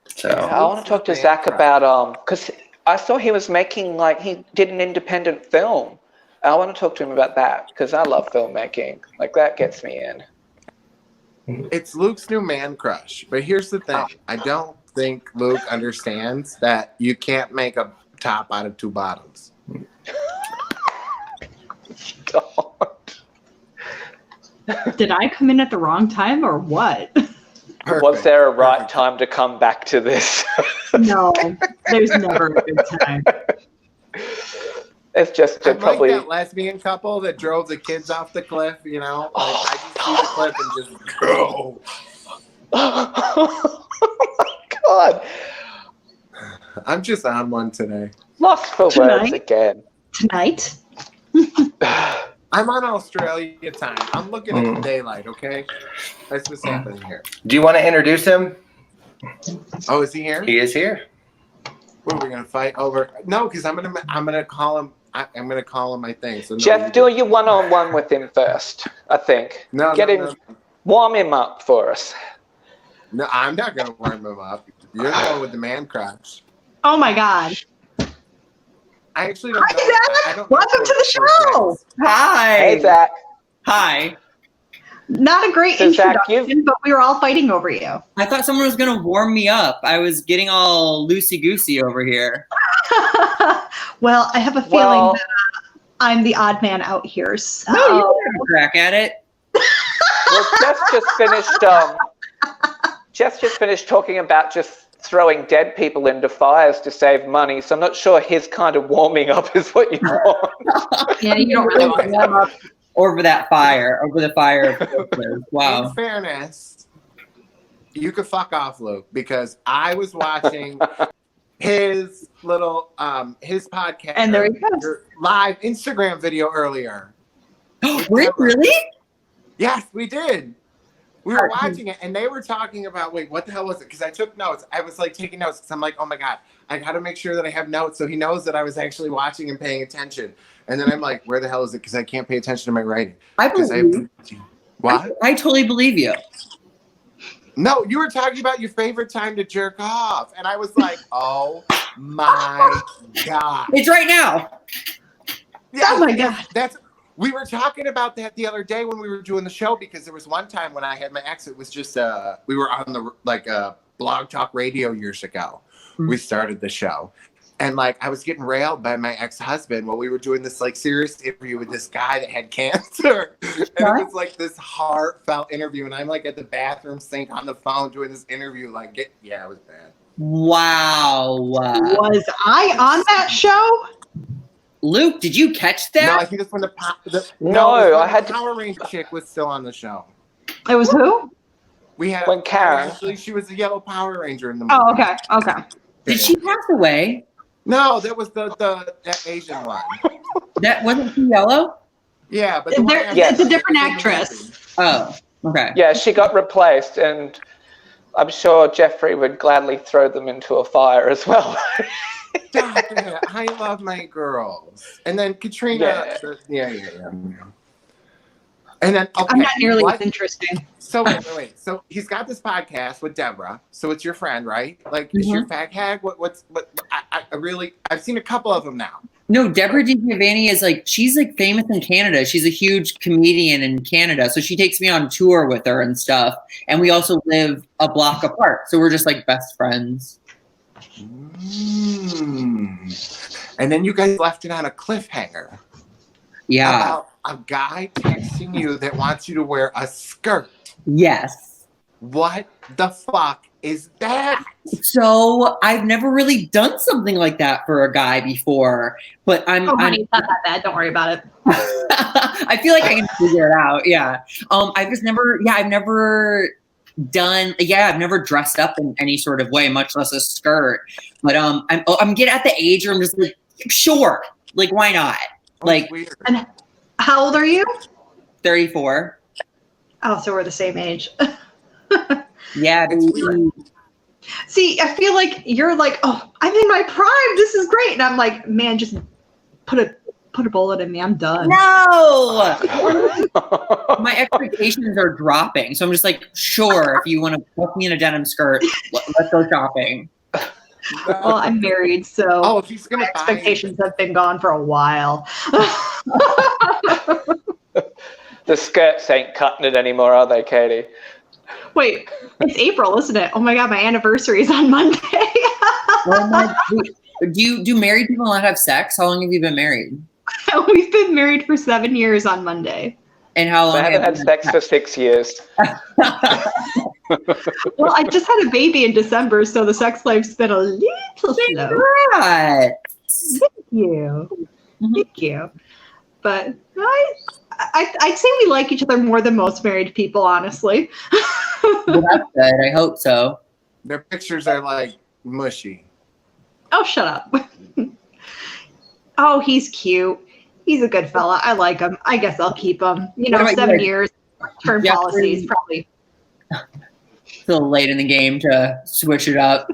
[SPEAKER 5] So
[SPEAKER 3] I want to talk to Zach about because I saw he was making, like, he did an independent film. I want to talk to him about that because I love filmmaking. Like, that gets me in.
[SPEAKER 1] It's Luke's new man crush. But here's the thing. I don't think Luke understands that you can't make a top out of 2 bottoms.
[SPEAKER 4] Did I come in at the wrong time or what?
[SPEAKER 1] Perfect.
[SPEAKER 3] Was there a right time to come back to this?
[SPEAKER 4] No, there's never a good time.
[SPEAKER 3] It's just to probably
[SPEAKER 1] like that lesbian couple that drove the kids off the cliff, you know? Like, I just see the cliff and just go.
[SPEAKER 3] Oh my God.
[SPEAKER 1] I'm just on one today.
[SPEAKER 3] Lost for words again.
[SPEAKER 4] Tonight?
[SPEAKER 1] I'm on Australia time. I'm looking at the daylight, okay? That's what's happening here.
[SPEAKER 5] do you want to introduce him?
[SPEAKER 1] Oh, is he here?
[SPEAKER 5] He is here.
[SPEAKER 1] What, we're gonna fight over? No, because I'm gonna call him. I'm gonna call him my thing. So no,
[SPEAKER 3] Jeff, do you one-on-one with him first, I think. Get him, warm him up for us.
[SPEAKER 1] No, I'm not gonna warm him up. You're the one with the man crush.
[SPEAKER 4] Oh my God.
[SPEAKER 1] I actually don't know. I don't
[SPEAKER 6] Welcome to the show. Hi.
[SPEAKER 3] Hey, Zach.
[SPEAKER 6] Hi.
[SPEAKER 4] Not a great
[SPEAKER 3] So, Zach,
[SPEAKER 4] introduction, but we were all fighting over you.
[SPEAKER 6] I thought someone was going to warm me up. I was getting all loosey-goosey over here.
[SPEAKER 4] Well, I have a feeling that I'm the odd man out here. So.
[SPEAKER 6] No, you can have a crack at it.
[SPEAKER 3] Well, Jess just finished talking about just throwing dead people into fires to save money. So I'm not sure his kind of warming up is what you want.
[SPEAKER 4] Yeah, you don't really want to warm up.
[SPEAKER 6] Over the fire. Wow.
[SPEAKER 1] In fairness, you could fuck off, Luke, because I was watching his little his podcast
[SPEAKER 4] and there he goes.
[SPEAKER 1] Live Instagram video earlier.
[SPEAKER 6] Wait, really?
[SPEAKER 1] Yes, we did. We were watching it, and they were talking about, wait, what the hell was it? Because I took notes. I was like taking notes because I'm like, oh my God, I got to make sure that I have notes so he knows that I was actually watching and paying attention. And then I'm like, where the hell is it? Because I can't pay attention to my writing.
[SPEAKER 6] I believe you.
[SPEAKER 1] What?
[SPEAKER 6] I totally believe you.
[SPEAKER 1] No, you were talking about your favorite time to jerk off. And I was like, oh my God.
[SPEAKER 6] It's right now.
[SPEAKER 1] Yeah,
[SPEAKER 4] oh my God.
[SPEAKER 1] We were talking about that the other day when we were doing the show, because there was one time when I had my ex, it was just, we were on the, Blog Talk Radio years ago. Mm-hmm. We started the show. And I was getting railed by my ex-husband while we were doing this serious interview with this guy that had cancer. And it was this heartfelt interview. And I'm at the bathroom sink on the phone doing this interview. It was bad.
[SPEAKER 6] Wow.
[SPEAKER 4] Was I on that show?
[SPEAKER 6] Luke, did you catch that?
[SPEAKER 1] No, I think it's when the Power Ranger chick was still on the show.
[SPEAKER 4] It was who?
[SPEAKER 1] We had
[SPEAKER 3] when Karen.
[SPEAKER 1] Actually, she was the yellow Power Ranger in the movie.
[SPEAKER 4] Oh, okay.
[SPEAKER 6] Did she pass away?
[SPEAKER 1] No, that was that Asian one.
[SPEAKER 6] That wasn't she yellow?
[SPEAKER 1] Yeah, but
[SPEAKER 4] it's a different actress.
[SPEAKER 6] Oh, okay.
[SPEAKER 3] Yeah, she got replaced, and I'm sure Jeffrey would gladly throw them into a fire as well.
[SPEAKER 1] Stop it. I love my girls. And then Katrina. Yeah. And then
[SPEAKER 4] I'm not nearly as interesting.
[SPEAKER 1] So wait. So he's got this podcast with Deborah. So it's your friend, right? Is your fag hag? I've seen a couple of them now.
[SPEAKER 6] No, Deborah DiGiovanni is she's famous in Canada. She's a huge comedian in Canada. So she takes me on tour with her and stuff. And we also live a block apart. So we're just best friends.
[SPEAKER 1] And then you guys left it on a cliffhanger.
[SPEAKER 6] Yeah.
[SPEAKER 1] About a guy texting you that wants you to wear a skirt.
[SPEAKER 6] Yes.
[SPEAKER 1] What the fuck is that?
[SPEAKER 6] So I've never really done something like that for a guy before, but
[SPEAKER 4] honey, it's not that bad. Don't worry about it.
[SPEAKER 6] I feel like I can figure it out. Yeah. I've never dressed up in any sort of way, much less a skirt. But I'm getting at the age where I'm just sure, why not?
[SPEAKER 1] Weird.
[SPEAKER 4] And how old are you?
[SPEAKER 6] 34.
[SPEAKER 4] Oh, so we're the same age.
[SPEAKER 6] Yeah.
[SPEAKER 4] See, I feel like you're oh, I'm in my prime. This is great. And I'm man, just put a bullet in me. I'm done.
[SPEAKER 6] No. My expectations are dropping. So I'm just sure, if you want to put me in a denim skirt, let's go shopping.
[SPEAKER 4] Well, I'm married, so
[SPEAKER 1] if he's gonna
[SPEAKER 4] expectations have been gone for a while.
[SPEAKER 3] The skirts ain't cutting it anymore, are they, Katie?
[SPEAKER 4] Wait, it's April, isn't it? Oh my God, my anniversary is on Monday.
[SPEAKER 6] Do married people not have sex? How long have you been married?
[SPEAKER 4] We've been married for 7 years on Monday.
[SPEAKER 6] And how long?
[SPEAKER 3] I haven't had sex for 6 years.
[SPEAKER 4] Well, I just had a baby in December, so the sex life's been a little slow.
[SPEAKER 6] Congrats.
[SPEAKER 4] Thank you. Mm-hmm. Thank you. But I'd say we like each other more than most married people, honestly.
[SPEAKER 6] Well, that's good. I hope so.
[SPEAKER 1] Their pictures are mushy.
[SPEAKER 4] Oh, shut up. Oh, he's cute. He's a good fella. I like him. I guess I'll keep him. 7 years. Term policies, probably.
[SPEAKER 6] Still late in the game to switch it up.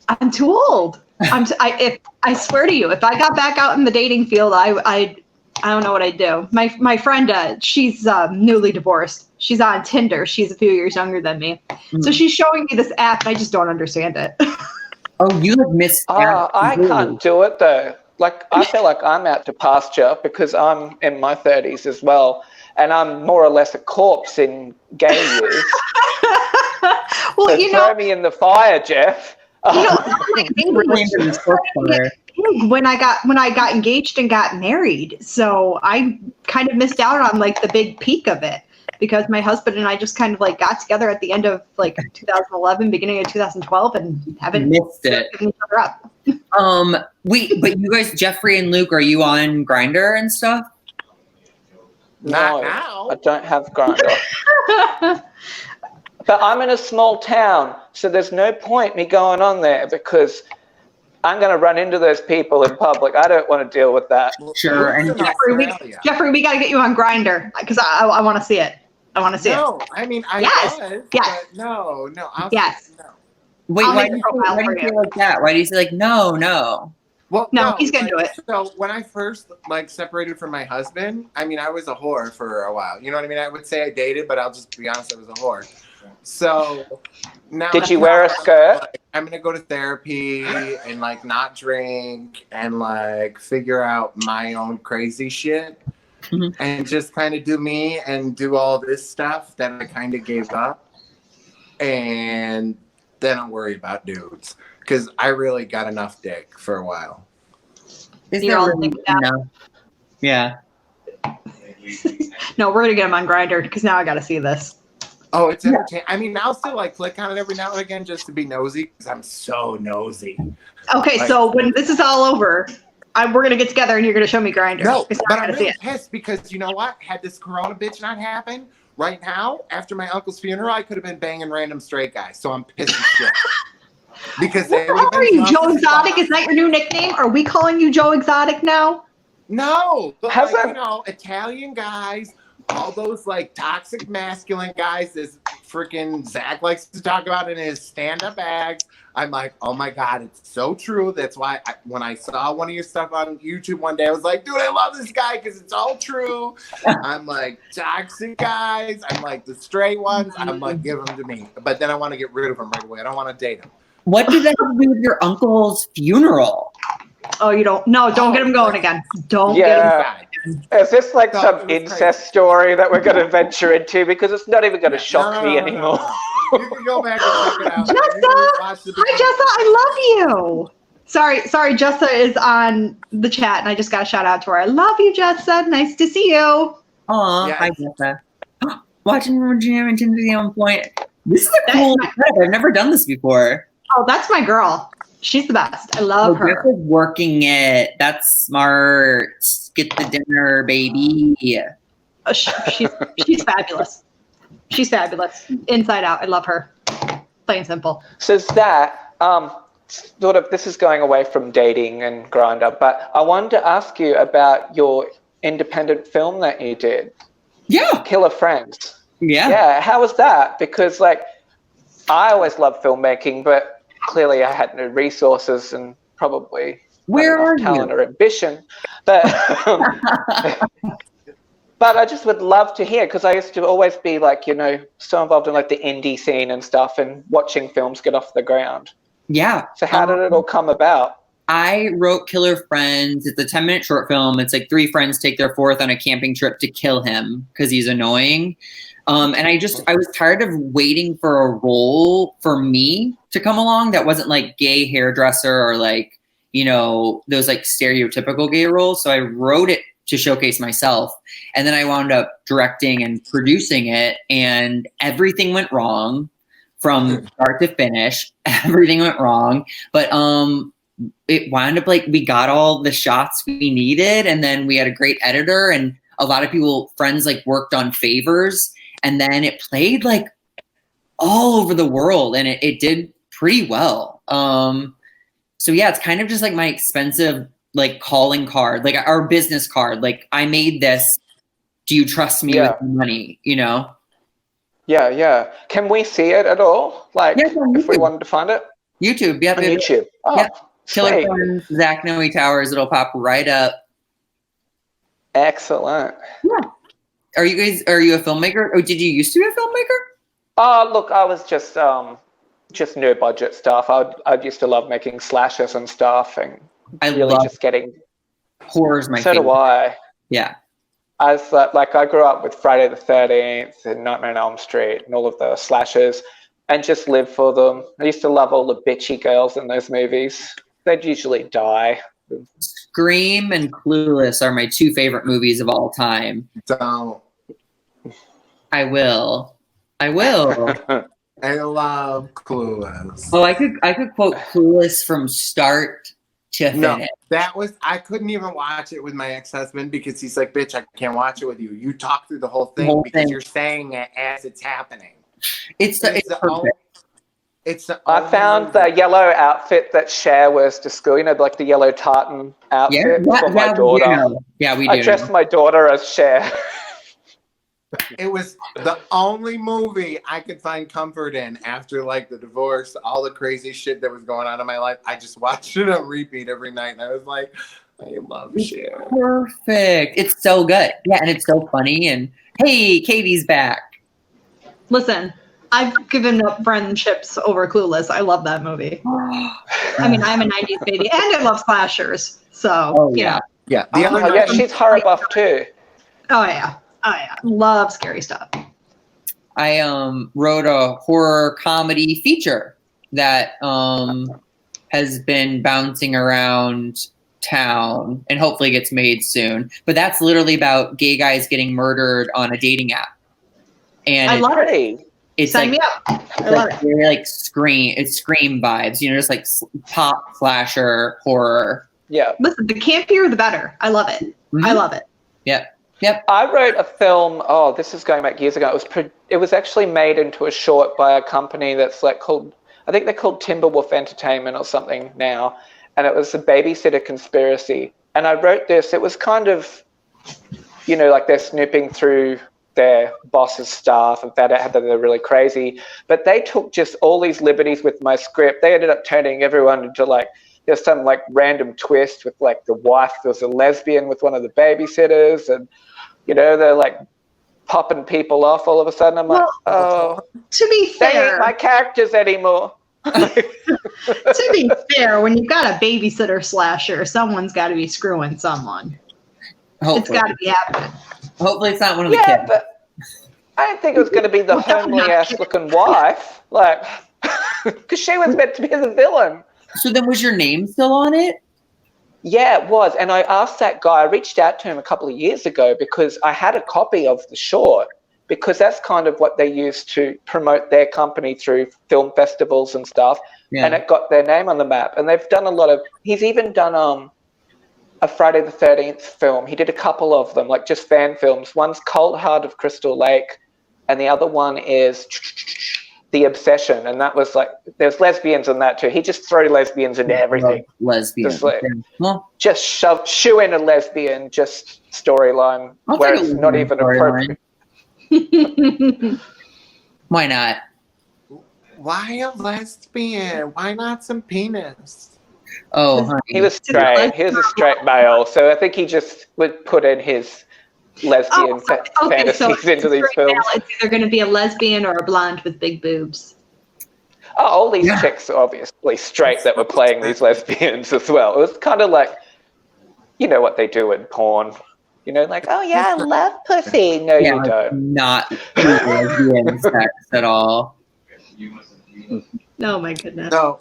[SPEAKER 4] I'm too old. I swear to you, if I got back out in the dating field, I don't know what I'd do. My friend, she's newly divorced. She's on Tinder. She's a few years younger than me. Mm. So she's showing me this app, and I just don't understand it.
[SPEAKER 6] Oh, you missed out.
[SPEAKER 3] I can't do it, though. I feel like I'm out to pasture because I'm in my 30s as well. and I'm more or less a corpse in gay years.
[SPEAKER 4] Well,
[SPEAKER 3] So
[SPEAKER 4] you
[SPEAKER 3] throw
[SPEAKER 4] know,
[SPEAKER 3] me in the fire, Jeff.
[SPEAKER 6] Really into this book fire.
[SPEAKER 4] when I got engaged and got married, so I kind of missed out on like the big peak of it because my husband and I just kind of like got together at the end of like 2011, beginning of 2012, and haven't
[SPEAKER 6] Missed it.
[SPEAKER 4] given each other up.
[SPEAKER 6] Wait, but you guys, Jeffrey and Luke, are you on Grindr and stuff?
[SPEAKER 1] Not
[SPEAKER 3] No,
[SPEAKER 1] now.
[SPEAKER 3] I don't have Grindr. But I'm in a small town, so there's no point me going on there because I'm going to run into those people in public. I don't want to deal with that.
[SPEAKER 6] Sure. And
[SPEAKER 4] Jeffrey, we got to get you on Grindr because I want to see it. I want to see it.
[SPEAKER 1] No, I mean I
[SPEAKER 4] Yes,
[SPEAKER 1] was,
[SPEAKER 4] yes.
[SPEAKER 1] but no.
[SPEAKER 4] Yes.
[SPEAKER 1] No.
[SPEAKER 6] wait,
[SPEAKER 4] I'll
[SPEAKER 6] why
[SPEAKER 4] make
[SPEAKER 6] do
[SPEAKER 4] a
[SPEAKER 6] you
[SPEAKER 4] profile for
[SPEAKER 6] say
[SPEAKER 4] you.
[SPEAKER 6] like that? Why do you say like no?
[SPEAKER 1] Well,
[SPEAKER 4] No, he's gonna do it.
[SPEAKER 1] So when I first like separated from my husband, I mean I was a whore for a while. You know what I mean? I would say I dated, but I'll just be honest, I was a whore. So now
[SPEAKER 3] Did you wear a skirt?
[SPEAKER 1] Like, I'm gonna go to therapy and like not drink and like figure out my own crazy shit and just kind of do me and do all this stuff that I kind of gave up, and then I'll worry about dudes because I really got enough dick for a while.
[SPEAKER 4] You're all thinking that.
[SPEAKER 6] No. Yeah.
[SPEAKER 4] No, we're gonna get him on Grindr because now I got to see this.
[SPEAKER 1] Oh, it's entertaining. I mean, I'll still like click on it every now and again just to be nosy because I'm so nosy.
[SPEAKER 4] Okay,
[SPEAKER 1] Like-
[SPEAKER 4] so when this is all over, we're gonna get together and you're gonna show me Grindr.
[SPEAKER 1] No,
[SPEAKER 4] 'cause
[SPEAKER 1] but
[SPEAKER 4] now I
[SPEAKER 1] I'm
[SPEAKER 4] gotta see
[SPEAKER 1] really
[SPEAKER 4] it.
[SPEAKER 1] pissed because you know what? Had this Corona bitch not happened right now, after my uncle's funeral, I could have been banging random straight guys. So I'm pissed as shit. Because they would
[SPEAKER 4] How
[SPEAKER 1] have
[SPEAKER 4] are
[SPEAKER 1] been
[SPEAKER 4] you,
[SPEAKER 1] drunk
[SPEAKER 4] Joe
[SPEAKER 1] as
[SPEAKER 4] Exotic?
[SPEAKER 1] fuck.
[SPEAKER 4] Is that your new nickname? Are we calling you Joe Exotic now?
[SPEAKER 1] No, but
[SPEAKER 3] How's
[SPEAKER 1] like,
[SPEAKER 3] that-
[SPEAKER 1] you know, Italian guys, all those like toxic masculine guys, this freaking Zach likes to talk about in his stand-up acts. I'm like, oh my God, it's so true. That's why when I saw one of your stuff on YouTube one day, I was like, dude, I love this guy because it's all true. I'm like, toxic guys. I'm like, the straight ones. I'm like, give them to me. But then I want to get rid of them right away. I don't want to date them.
[SPEAKER 6] What did that have to do with your uncle's funeral?
[SPEAKER 4] Oh, you don't? No, don't get him going again. Don't
[SPEAKER 3] Yeah. Is this like
[SPEAKER 1] No,
[SPEAKER 3] some
[SPEAKER 1] it was
[SPEAKER 3] incest
[SPEAKER 1] crazy.
[SPEAKER 3] story that we're going to venture into? Because it's not even going to shock me anymore.
[SPEAKER 1] No. You can go back and check it out. You can
[SPEAKER 4] Jessa!
[SPEAKER 1] watch the
[SPEAKER 4] Hi, Jessa. I love you. Sorry, Jessa is on the chat, and I just got a shout out to her. I love you, Jessa. Nice to see you.
[SPEAKER 6] Aw,
[SPEAKER 1] Yes.
[SPEAKER 6] I get that. Watching Virginia and Timothy on point. This is a cool trip. I've never done this before.
[SPEAKER 4] Oh, that's my girl. She's the best. I love her.
[SPEAKER 6] Jessica's working it. That's smart. Get the dinner, baby.
[SPEAKER 4] She's fabulous. She's fabulous. Inside out. I love her. Plain and simple.
[SPEAKER 3] So is that sort of, this is going away from dating and Grindr, but I wanted to ask you about your independent film that you did.
[SPEAKER 6] Yeah.
[SPEAKER 3] Killer Friends.
[SPEAKER 6] Yeah.
[SPEAKER 3] Yeah, how was that? Because like, I always loved filmmaking, but clearly I had no resources and probably
[SPEAKER 6] Where
[SPEAKER 3] not
[SPEAKER 6] are
[SPEAKER 3] enough talent
[SPEAKER 6] you?
[SPEAKER 3] or ambition. But but I just would love to hear, because I used to always be like, you know, so involved in like the indie scene and stuff and watching films get off the ground.
[SPEAKER 6] Yeah.
[SPEAKER 3] So how did it all come about?
[SPEAKER 6] I wrote Killer Friends. It's a 10-minute short film. It's like 3 friends take their 4th on a camping trip to kill him because he's annoying. And I was tired of waiting for a role for me to come along that wasn't like gay hairdresser or like, you know, those like stereotypical gay roles. So I wrote it to showcase myself. And then I wound up directing and producing it, and everything went wrong from start to finish. Everything went wrong. But it wound up like we got all the shots we needed, and then we had a great editor, and a lot of people, friends, like worked on favors, and then it played like all over the world, and it did pretty well. So yeah, it's kind of just like my expensive like calling card, like our business card. Like, I made this. Do you trust me with the money? You know?
[SPEAKER 3] Yeah, yeah. Can we see it at all? Like,
[SPEAKER 6] Yeah, on
[SPEAKER 3] if we
[SPEAKER 6] YouTube.
[SPEAKER 3] wanted to find it?
[SPEAKER 6] YouTube. Yeah,
[SPEAKER 3] On YouTube. Oh,
[SPEAKER 6] Yeah. Killer
[SPEAKER 3] sweet.
[SPEAKER 6] Friends, Zach Noe Towers. It'll pop right up.
[SPEAKER 3] Excellent.
[SPEAKER 6] Are you a filmmaker? Or did you used to be a filmmaker?
[SPEAKER 3] Oh, look, I was just no budget stuff. I used to love making slashes and stuff, and
[SPEAKER 6] I
[SPEAKER 3] really
[SPEAKER 6] love
[SPEAKER 3] just getting.
[SPEAKER 6] horror's my
[SPEAKER 3] So
[SPEAKER 6] favorite.
[SPEAKER 3] do I.
[SPEAKER 6] Yeah.
[SPEAKER 3] I grew up with Friday the 13th and Nightmare on Elm Street and all of the slashers, and just lived for them. I used to love all the bitchy girls in those movies. They'd usually die.
[SPEAKER 6] Scream and Clueless are my 2 favorite movies of all time.
[SPEAKER 1] Don't.
[SPEAKER 6] I will.
[SPEAKER 1] I love Clueless.
[SPEAKER 6] Oh, I could quote Clueless from start to finish.
[SPEAKER 1] No, I couldn't even watch it with my ex-husband because he's like, bitch, I can't watch it with you. You talk through the whole thing because you're saying it as it's happening.
[SPEAKER 6] It's perfect.
[SPEAKER 3] I found the yellow outfit that Cher wears to school, like the yellow tartan outfit for my daughter.
[SPEAKER 6] Yeah, we do.
[SPEAKER 3] I dressed my daughter as Cher.
[SPEAKER 1] It was the only movie I could find comfort in after like the divorce, all the crazy shit that was going on in my life. I just watched it on repeat every night, and I was like, I love Cher.
[SPEAKER 6] Perfect. It's so good. Yeah, and it's so funny. And hey, Katie's back.
[SPEAKER 4] Listen, I've given up Friendships over Clueless. I love that movie. I mean, I'm a 90s baby, and I love slashers. So,
[SPEAKER 6] yeah.
[SPEAKER 1] Yeah.
[SPEAKER 3] She's horror buff too.
[SPEAKER 4] Oh, yeah. Love scary stuff.
[SPEAKER 6] I wrote a horror comedy feature that has been bouncing around town and hopefully gets made soon. But that's literally about gay guys getting murdered on a dating app. And
[SPEAKER 4] I love it.
[SPEAKER 6] It's
[SPEAKER 4] Sign me up. I love it.
[SPEAKER 6] Very like Scream vibes, just like pop slasher horror.
[SPEAKER 3] Yeah.
[SPEAKER 4] Listen, the campier the better. I love it.
[SPEAKER 6] Mm-hmm.
[SPEAKER 4] I love it.
[SPEAKER 6] Yep.
[SPEAKER 3] I wrote a film. Oh, this is going back years ago. It was actually made into a short by a company that's called. I think they're called Timberwolf Entertainment or something now, and it was a babysitter conspiracy. And I wrote this. It was kind of, like they're snooping through their boss's staff and found out that they're really crazy. But they took just all these liberties with my script. They ended up turning everyone into there's some random twist with the wife. There was a lesbian with one of the babysitters, and they're popping people off all of a sudden. I'm
[SPEAKER 4] to be
[SPEAKER 3] they
[SPEAKER 4] fair,
[SPEAKER 3] ain't my characters anymore.
[SPEAKER 4] to be fair, when you've got a babysitter slasher, someone's got to be screwing someone.
[SPEAKER 6] Hopefully.
[SPEAKER 4] It's got to be happening.
[SPEAKER 6] Hopefully it's not one of the kids.
[SPEAKER 3] Yeah, but I didn't think it was going to be the homely-ass looking wife, because she was meant to be the villain.
[SPEAKER 6] So then was your name still on it?
[SPEAKER 3] Yeah, it was. And I asked that guy, I reached out to him a couple of years ago because I had a copy of the short, because that's kind of what they use to promote their company through film festivals and stuff. Yeah. And it got their name on the map. And they've done he's even done a Friday the 13th film. He did a couple of them, just fan films. One's Cold Heart of Crystal Lake, and the other one is The Obsession, and that was there's lesbians in that too. He just threw lesbians into everything.
[SPEAKER 6] Lesbians.
[SPEAKER 3] Just shoe in a lesbian, just storyline where it's not even appropriate.
[SPEAKER 6] Why not?
[SPEAKER 1] Why a lesbian? Why not some penis?
[SPEAKER 6] Oh, honey.
[SPEAKER 3] He was straight. He was a straight male, so I think he just would put in his lesbian fantasies into these films.
[SPEAKER 4] Now it's either going to be a lesbian or a blonde with big boobs.
[SPEAKER 3] Oh, all these chicks are obviously straight that were playing these lesbians as well. It was kind of what they do in porn. Oh yeah, I love pussy. No, you don't.
[SPEAKER 6] Not lesbian sex at all.
[SPEAKER 4] Oh my goodness.
[SPEAKER 1] So,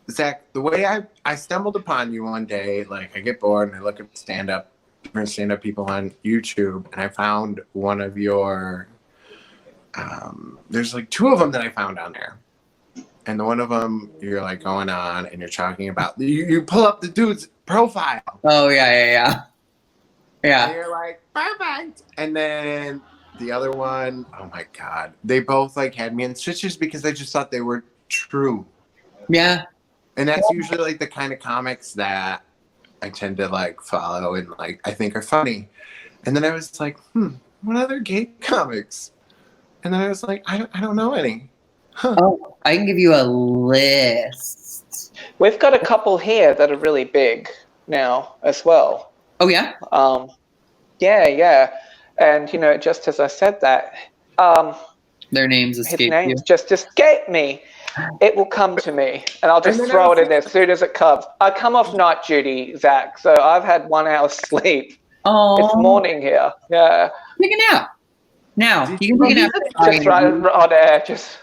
[SPEAKER 1] Zach, the way I stumbled upon you one day, I get bored and I look at stand-up people on YouTube, and I found one of your there's 2 of them that I found on there, and the one of them you're going on and you're talking about you pull up the dude's profile.
[SPEAKER 6] Oh yeah
[SPEAKER 1] and you're like, perfect. And then the other one, oh my god, they both had me in stitches because I just thought they were true.
[SPEAKER 6] Yeah.
[SPEAKER 1] And that's usually the kind of comics that I tend to follow and I think are funny. And then I was like, what other gay comics? And then I was like, I don't know any. Huh.
[SPEAKER 6] Oh, I can give you a list.
[SPEAKER 3] We've got a couple here that are really big now as well.
[SPEAKER 6] Oh yeah?
[SPEAKER 3] Yeah. And just as I said that,
[SPEAKER 6] their names escape
[SPEAKER 3] his names
[SPEAKER 6] you.
[SPEAKER 3] just escaped me. It will come to me, and I'll just throw it in there as soon as it comes. I come off night duty, Zach, so I've had 1 hour sleep.
[SPEAKER 6] Oh,
[SPEAKER 3] It's morning here. Yeah.
[SPEAKER 6] take a nap. Now you can take a nap.
[SPEAKER 3] Just right on air. Just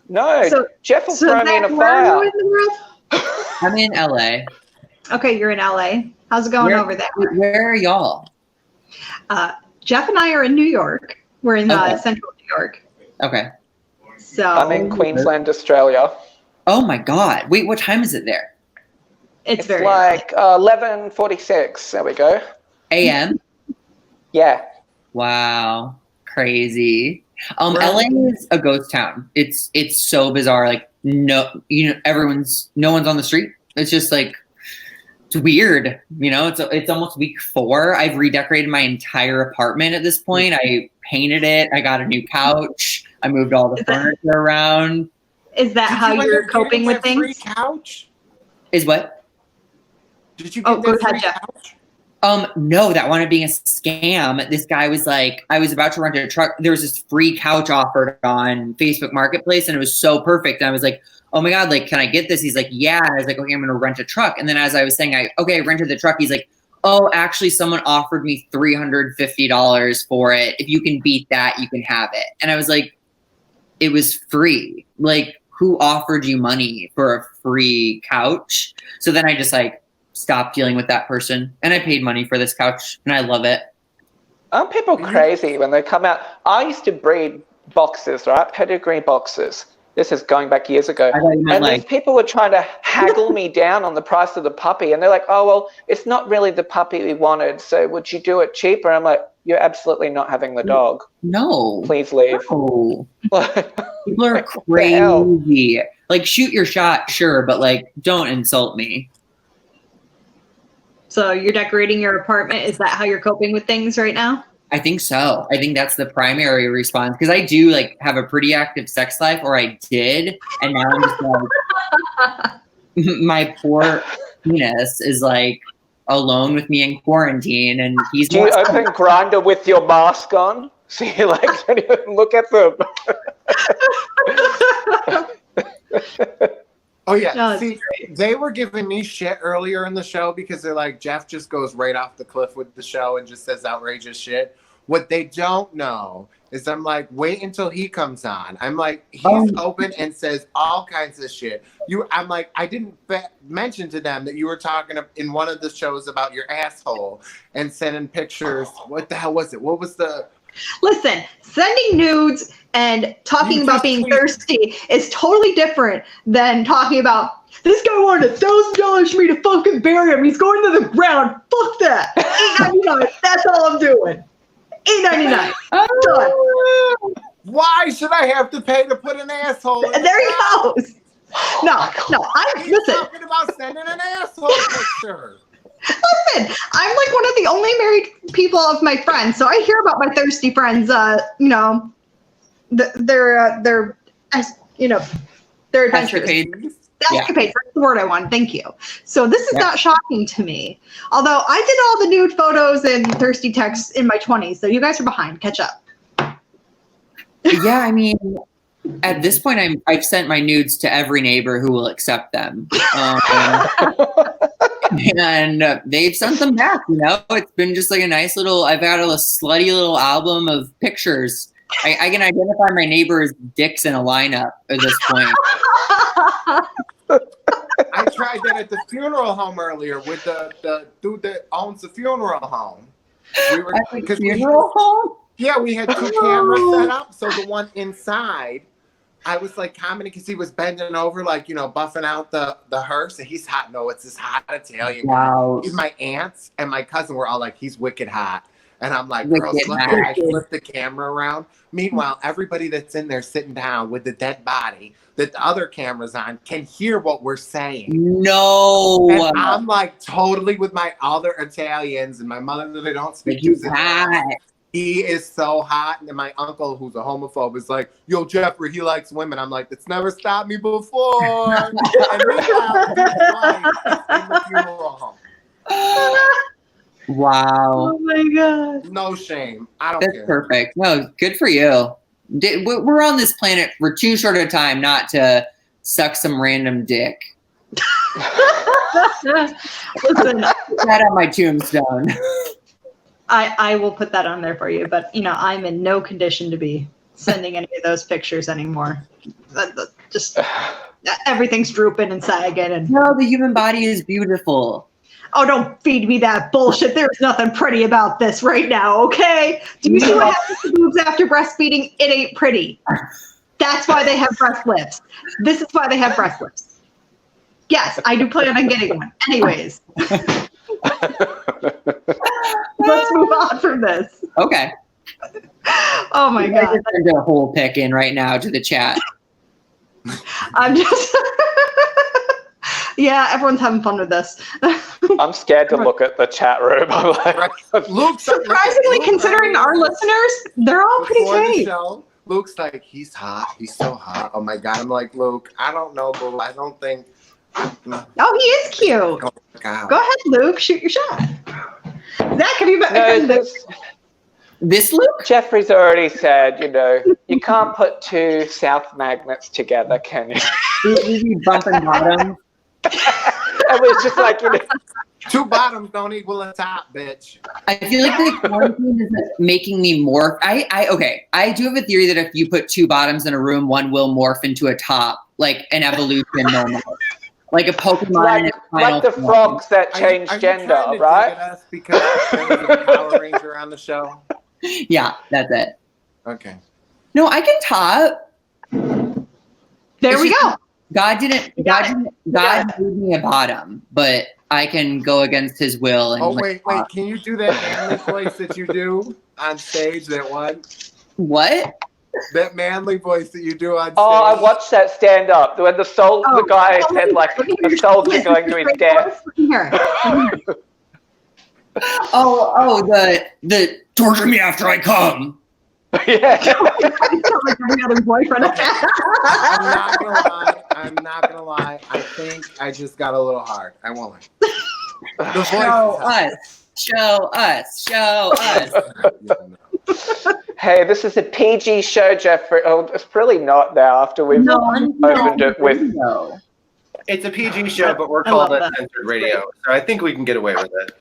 [SPEAKER 3] no. Jeff will throw me in a
[SPEAKER 4] where are
[SPEAKER 3] fire.
[SPEAKER 4] you in the world?
[SPEAKER 6] I'm in LA.
[SPEAKER 4] Okay, you're in LA. How's it going over there?
[SPEAKER 6] Where are y'all?
[SPEAKER 4] Jeff and I are in New York. We're in central New York.
[SPEAKER 6] Okay.
[SPEAKER 4] So
[SPEAKER 3] I'm in Queensland, Australia.
[SPEAKER 6] Oh my God! Wait, what time is it there?
[SPEAKER 4] It's very
[SPEAKER 3] like 11:46. There we go.
[SPEAKER 6] AM.
[SPEAKER 3] Yeah.
[SPEAKER 6] Wow, crazy. LA is a ghost town. It's so bizarre. Like no one's on the street. It's just like it's weird. You know, it's almost week 4. I've redecorated my entire apartment at this point. I painted it. I got a new couch. I moved all the furniture around.
[SPEAKER 4] Is that how you're coping with things?
[SPEAKER 1] Free couch?
[SPEAKER 6] Is what?
[SPEAKER 1] Did you get that free couch?
[SPEAKER 6] No, that wound up being a scam. This guy was like, I was about to rent a truck. There was this free couch offered on Facebook Marketplace, and it was so perfect. And I was like, oh my God, like, can I get this? He's like, yeah. And I was like, okay, I'm going to rent a truck. And then as I was saying, I rented the truck. He's like, oh, actually, someone offered me $350 for it. If you can beat that, you can have it. And I was like, it was free. Like, who offered you money for a free couch? So then I just like stopped dealing with that person, and I paid money for this couch, and I love it.
[SPEAKER 3] Aren't people crazy when they come out? I used to breed boxers, right? Pedigree boxers. This is going back years ago. And these people were trying to haggle me down on the price of the puppy. And they're like, oh, well, it's not really the puppy we wanted. So would you do it cheaper? And I'm like, you're absolutely not having the dog.
[SPEAKER 6] No.
[SPEAKER 3] Please leave.
[SPEAKER 6] No. People are crazy. Like, shoot your shot, sure, but like, don't insult me.
[SPEAKER 4] So you're decorating your apartment. Is that how you're coping with things right now?
[SPEAKER 6] I think so. I think that's the primary response, because I do like have a pretty active sex life, or I did, and now I'm just like, my poor penis is like alone with me in quarantine, and he's.
[SPEAKER 3] Do you open Grindr with your mask on? So you like don't even look at them.
[SPEAKER 1] Oh yeah, see, they were giving me shit earlier in the show because they're like, Jeff just goes right off the cliff with the show and just says outrageous shit. What they don't know is I'm like, wait until he comes on. I'm like, he's open and says all kinds of shit. I'm like, I didn't mention to them that you were talking in one of the shows about your asshole and sending pictures. What the hell was it? What was the...
[SPEAKER 4] Listen, sending nudes and talking about being thirsty is totally different than talking about this guy wanted $1,000 for me to fucking bury him. He's going to the ground. Fuck that. $8.99. That's all I'm doing. $8.99. Done.
[SPEAKER 1] Why should I have to pay to put an asshole in
[SPEAKER 4] there he goes. No.
[SPEAKER 1] He's talking about sending an asshole picture.
[SPEAKER 4] Listen, I'm like one of the only married people of my friends, so I hear about my thirsty friends. You know, their adventures. Escapades. That's the word I want. Thank you. So this is not shocking to me. Although I did all the nude photos and thirsty texts in my 20s, so you guys are behind. Catch up.
[SPEAKER 6] Yeah, I mean, at this point, I've sent my nudes to every neighbor who will accept them. And they've sent them back, you know? It's been just like a nice little, I've got a slutty little album of pictures. I can identify my neighbor's dicks in a lineup at this point.
[SPEAKER 1] I tried that at the funeral home earlier with the dude that owns the funeral home.
[SPEAKER 6] Home?
[SPEAKER 1] Yeah, we had 2 cameras set up. So the one inside, I was like commenting because he was bending over, like, you know, buffing out the hearse. And he's hot. No, it's this hot Italian guy. He's my aunts and my cousin were all like, he's wicked hot. And I'm like, girls, look at it. I flip the camera around. Meanwhile, everybody that's in there sitting down with the dead body that the other camera's on can hear what we're saying.
[SPEAKER 6] No.
[SPEAKER 1] And I'm like totally with my other Italians and my mother that I don't speak to. He is so hot. And then my uncle, who's a homophobe, is like, yo, Jeffrey, he likes women. I'm like, that's never stopped me before. And meanwhile, his wife is in the funeral home.
[SPEAKER 6] Wow.
[SPEAKER 4] Oh my God.
[SPEAKER 1] No shame. I don't
[SPEAKER 6] care. That's perfect. No, good for you. We're on this planet for too short a time not to suck some random dick.
[SPEAKER 4] Listen,
[SPEAKER 6] that on my tombstone.
[SPEAKER 4] I will put that on there for you, but I'm in no condition to be sending any of those pictures anymore. Just everything's drooping and sagging, and
[SPEAKER 6] No, the human body is beautiful.
[SPEAKER 4] oh, don't feed me that bullshit. There's nothing pretty about this right now, okay? Do you see what happens to boobs after breastfeeding? It ain't pretty. That's why they have breast lifts. This is why they have breast lifts. Yes, I do plan on getting one. Anyways. Let's move on from this.
[SPEAKER 6] Okay.
[SPEAKER 4] Oh my God.
[SPEAKER 6] I send a whole pic in right now to the chat.
[SPEAKER 4] I'm just yeah, everyone's having fun with this.
[SPEAKER 3] I'm scared to look at the chat room. I'm like,
[SPEAKER 1] Luke's
[SPEAKER 4] surprisingly, considering our listeners, they're all pretty great.
[SPEAKER 1] Luke's like, he's hot. He's so hot. Oh my God. I'm like, Luke, I don't know, boo. I don't think.
[SPEAKER 4] Oh, he is cute.
[SPEAKER 1] Oh,
[SPEAKER 4] go ahead, Luke. Shoot your shot. Zach, have you met
[SPEAKER 6] this Luke?
[SPEAKER 3] Jeffrey's already said, you can't put two South magnets together, can you?
[SPEAKER 6] We bumping bottom.
[SPEAKER 3] It was just like,
[SPEAKER 1] two bottoms don't equal a top, bitch.
[SPEAKER 6] I feel like the quarantine is making me morph. I do have a theory that if you put two bottoms in a room, one will morph into a top, like an evolution normal. Like a Pokemon.
[SPEAKER 3] Like the frogs that change gender, right?
[SPEAKER 1] Us because there was a Power Ranger on the show.
[SPEAKER 6] Yeah, that's it.
[SPEAKER 1] Okay.
[SPEAKER 6] No, I can top.
[SPEAKER 4] There we go.
[SPEAKER 6] God gave me a bottom, but I can go against his will. And
[SPEAKER 1] wait. Can you do that manly voice that you do on stage? That one?
[SPEAKER 6] What?
[SPEAKER 1] That manly voice that you do on stage.
[SPEAKER 3] Oh, I watched that stand up when the guy said like a soldier going to his death.
[SPEAKER 6] The torture me after I come.
[SPEAKER 3] Yeah.
[SPEAKER 4] Like every other boyfriend.
[SPEAKER 1] I'm not gonna lie. I think I just got a little hard. I won't lie.
[SPEAKER 6] Show us.
[SPEAKER 3] Hey, this is a PG show, Jeffrey. Oh, it's really not now after we've opened it with.
[SPEAKER 5] It's a PG show, but we're called Uncensored Radio, so I think we can get away with it.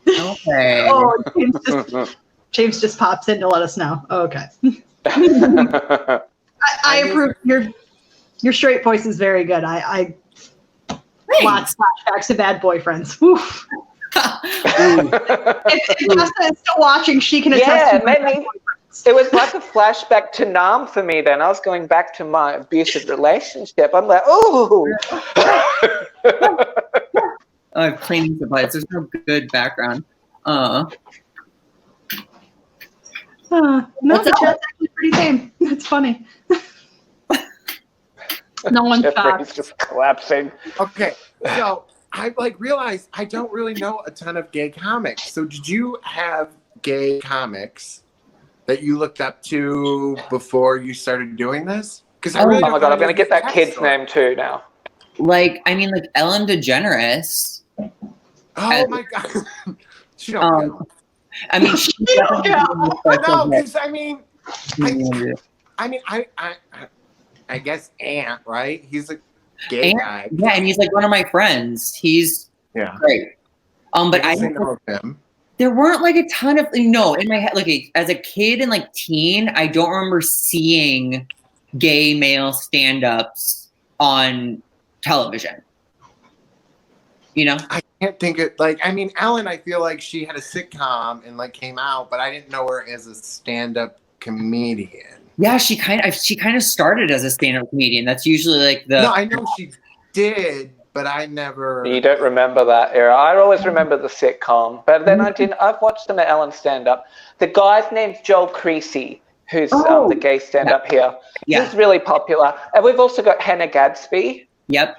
[SPEAKER 6] Okay.
[SPEAKER 4] Oh, James just pops in to let us know. Oh, okay. I approve. Your straight voice is very good. I lots of flashbacks to bad boyfriends. Oof. if Tessa is still watching, she can attest to
[SPEAKER 3] maybe. It was like a flashback to Nam for me then. I was going back to my abusive relationship. I'm like, ooh.
[SPEAKER 6] I'm cleaning supplies. There's no good background.
[SPEAKER 4] No, the chat's actually pretty tame. It's funny. No one's shocked.
[SPEAKER 3] Just collapsing.
[SPEAKER 1] Okay, so I realized I don't really know a ton of gay comics. So did you have gay comics that you looked up to before you started doing this? Because
[SPEAKER 3] oh my God, I'm gonna get that kid's name too now.
[SPEAKER 6] Like Ellen DeGeneres.
[SPEAKER 1] Oh my God. She don't know.
[SPEAKER 6] I mean, she
[SPEAKER 1] no, because I guess Ant, right? He's a gay guy.
[SPEAKER 6] Yeah, and he's like one of my friends. He's great. But I know
[SPEAKER 1] him.
[SPEAKER 6] There weren't like a ton of in my head. Like as a kid and like teen, I don't remember seeing gay male stand-ups on television.
[SPEAKER 1] I can't think of Ellen. I feel like she had a sitcom and came out, but I didn't know her as a stand-up comedian.
[SPEAKER 6] Yeah, she kind of started as a stand-up comedian. That's usually like the.
[SPEAKER 1] No, I know she did, but I never.
[SPEAKER 3] You don't remember that era. I always remember the sitcom, but then I didn't. I've watched them at Ellen stand-up. The guy's name's Joel Creasy, who's the gay stand-up here.
[SPEAKER 6] Yeah.
[SPEAKER 3] He's really popular, and we've also got Hannah Gadsby.
[SPEAKER 6] Yep.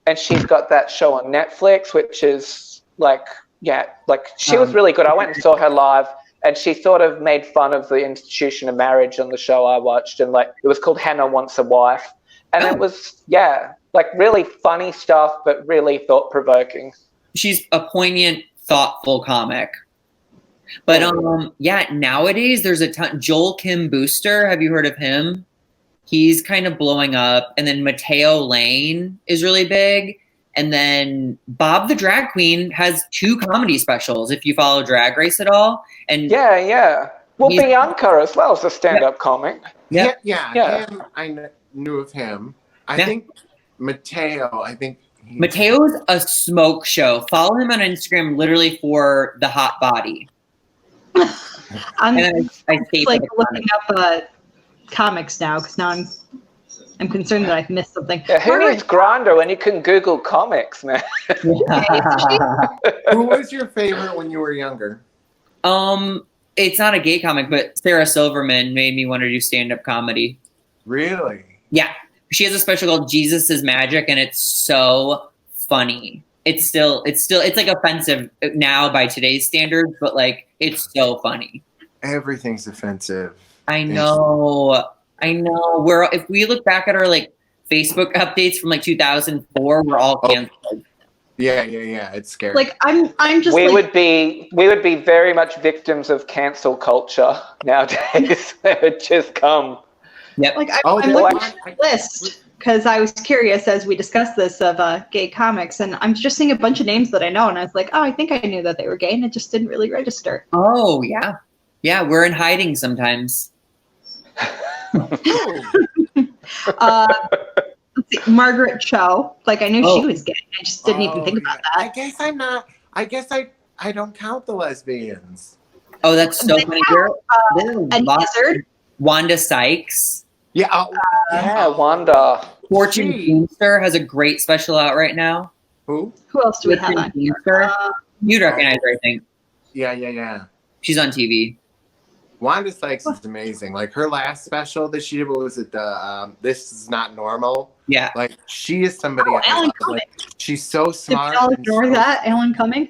[SPEAKER 3] And she's got that show on Netflix, which is she was really good. I went and saw her live, and she sort of made fun of the institution of marriage on the show I watched, and it was called Hannah Wants a Wife, and it was really funny stuff, but really thought-provoking.
[SPEAKER 6] She's a poignant, thoughtful comic. But nowadays there's a ton. Joel Kim Booster, have you heard of him? He's kind of blowing up. And then Mateo Lane is really big. And then Bob the Drag Queen has 2 comedy specials, if you follow Drag Race at all. And
[SPEAKER 3] yeah. Well, Bianca as well is a stand-up comic.
[SPEAKER 6] Yeah.
[SPEAKER 1] Him, I knew of him. I think Mateo,
[SPEAKER 6] Mateo's a smoke show. Follow him on Instagram literally for the hot body.
[SPEAKER 4] I'm
[SPEAKER 6] I
[SPEAKER 4] like looking up comics now because now I'm concerned that I've missed something.
[SPEAKER 3] Yeah, who needs Grindr when you can Google comics, man?
[SPEAKER 1] Who was your favorite when you were younger?
[SPEAKER 6] It's not a gay comic, but Sarah Silverman made me want to do stand-up comedy.
[SPEAKER 1] Really?
[SPEAKER 6] Yeah. She has a special called Jesus is Magic, and it's so funny. It's like offensive now by today's standards, but like it's so funny.
[SPEAKER 1] Everything's offensive.
[SPEAKER 6] I know. If we look back at our like Facebook updates from like 2004, we're all canceled.
[SPEAKER 1] Yeah. It's scary.
[SPEAKER 4] Like I'm just.
[SPEAKER 3] We would be very much victims of cancel culture nowadays. It would just come.
[SPEAKER 6] Yep.
[SPEAKER 4] Like I'm looking at the list because I was curious as we discussed this of gay comics, and I'm just seeing a bunch of names that I know, and I was like, oh, I think I knew that they were gay, and it just didn't really register.
[SPEAKER 6] Oh yeah, we're in hiding sometimes.
[SPEAKER 4] Let's see, Margaret Cho. Like I knew she was gay. I just didn't even think about that.
[SPEAKER 1] I guess I'm not. I guess I don't count the lesbians.
[SPEAKER 6] Oh, that's so funny.
[SPEAKER 4] And Lizard.
[SPEAKER 6] Wanda Sykes.
[SPEAKER 1] Yeah.
[SPEAKER 3] Wanda.
[SPEAKER 6] Fortune Feimster has a great special out right now.
[SPEAKER 1] Who
[SPEAKER 4] else do we have on here?
[SPEAKER 6] You'd recognize her, I think.
[SPEAKER 1] Yeah.
[SPEAKER 6] She's on TV.
[SPEAKER 1] Wanda Sykes is amazing. Like her last special that she did, what was it? The This Is Not Normal.
[SPEAKER 6] Yeah.
[SPEAKER 1] Like she is somebody.
[SPEAKER 4] Alan Cumming.
[SPEAKER 1] Like, she's so smart.
[SPEAKER 4] Did y'all ignore that, Alan Cumming?